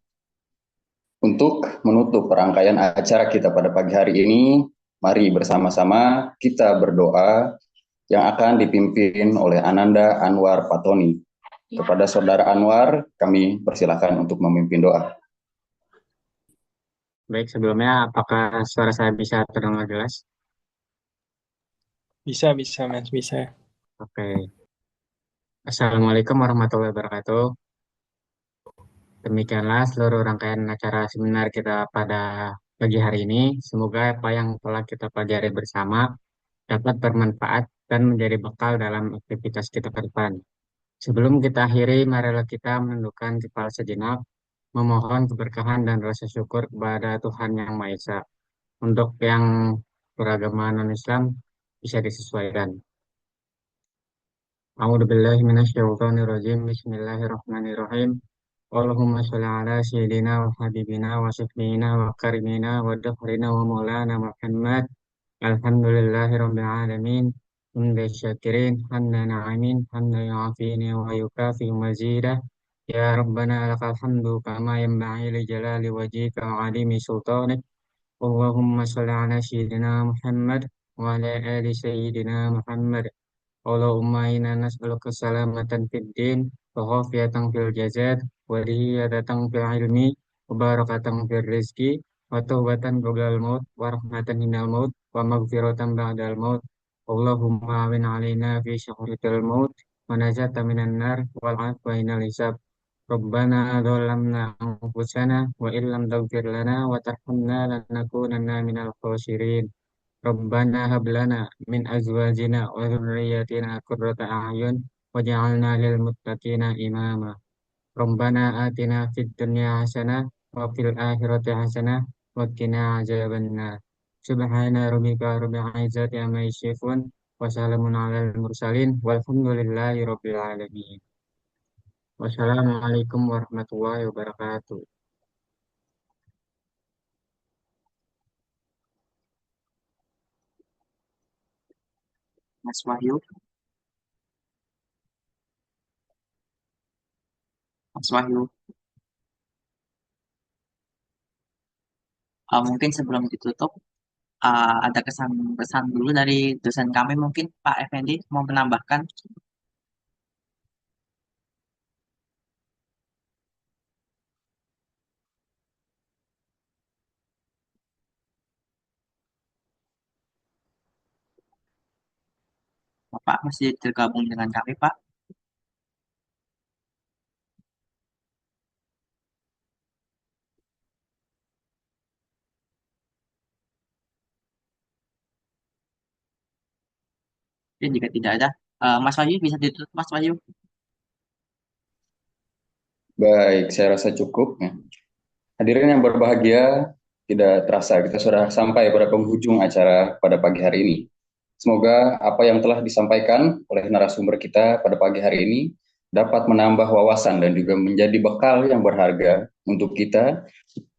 Untuk menutup rangkaian acara kita pada pagi hari ini, mari bersama-sama kita berdoa yang akan dipimpin oleh Ananda Anwar Patoni. Kepada Saudara Anwar, kami persilakan untuk memimpin doa. Baik, sebelumnya apakah suara saya bisa terdengar jelas? Bisa, Mas, bisa. Oke. Assalamualaikum warahmatullahi wabarakatuh. Demikianlah seluruh rangkaian acara seminar kita pada pagi hari ini. Semoga apa yang telah kita pelajari bersama dapat bermanfaat dan menjadi bekal dalam aktivitas kita ke depan. Sebelum kita akhiri, marilah kita menundukkan kepala sejenak, memohon keberkahan dan rasa syukur kepada Tuhan Yang Maha Esa. Untuk yang beragama non-Islam bisa disesuaikan. A'udzubillahi minasyaitonirrajim. Bismillahirrahmanirrahim. Allahumma sholli ala sayyidina wa habibina wa syafiina wa karimina wa dafrina wa maulana Muhammad. Alhamdulillahi rabbil alamin. Hamdan syakirin, hamdan na'imin, hamdan yu'afini wa yukafi mazidah. Ya Rabbana lakal hamdu kama yanbaghi li jalali wajhika wa 'azimi sultanik. Allahumma sholli ala sayyidina Muhammad wa ala ali sayyidina Muhammad. Allahumma inna nas'aluka salamatan fid din wa khafiyatan fil jazad wa riyadatan fil ilmi wa barakatan fil rizki wa tawbatan qabla maut wa rahmatan hinal maut wa maghfiratan ba'dal maut. Allahumma awin alaina fi syahratil maut wa najata minan nar wal afwa inal hisab. Rabbana dzalamna anfusana wa illam taghfir lana wa tarhamna lanakunanna minal khasirin. Rabbana hab lana min azwajina wa dhurriyyatina qurrata a'yun waj'alna lil muttaqina imama. Rabbana atina fid dunya hasanah wa fil akhirati hasanah wa qina adzabannar. Subhana rabbika rabbil izzati amma yasifun wa salamun alal mursalin walhamdulillahi rabbil alamin. Wassalamualaikum warahmatullahi wabarakatuh. Mas Wahyu. Mas Wahyu. Mungkin sebelum ditutup, ada kesan-pesan dulu dari dosen kami, mungkin Pak Effendi mau menambahkan. Bapak masih tergabung dengan kami, Pak? Jadi jika tidak ada, Mas Wahyu bisa ditutup, Mas Wahyu. Baik, saya rasa cukup. Hadirin yang berbahagia, tidak terasa kita sudah sampai pada penghujung acara pada pagi hari ini. Semoga apa yang telah disampaikan oleh narasumber kita pada pagi hari ini dapat menambah wawasan dan juga menjadi bekal yang berharga untuk kita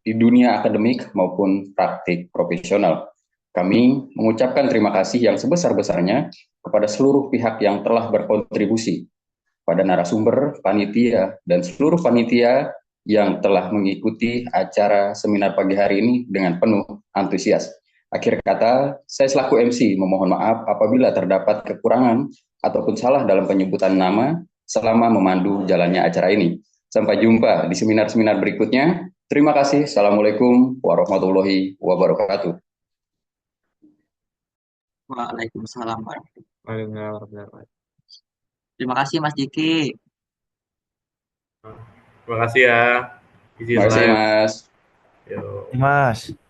di dunia akademik maupun praktik profesional. Kami mengucapkan terima kasih yang sebesar-besarnya kepada seluruh pihak yang telah berkontribusi, pada narasumber, panitia, dan seluruh panitia yang telah mengikuti acara seminar pagi hari ini dengan penuh antusias. Akhir kata, saya selaku MC memohon maaf apabila terdapat kekurangan ataupun salah dalam penyebutan nama selama memandu jalannya acara ini. Sampai jumpa di seminar-seminar berikutnya. Terima kasih. Assalamualaikum warahmatullahi wabarakatuh. Waalaikumsalam warahmatullahi Waalaikumsalam. Terima kasih Mas Diki. Terima kasih ya. Izin Terima kasih live. Mas. Yuk. Mas.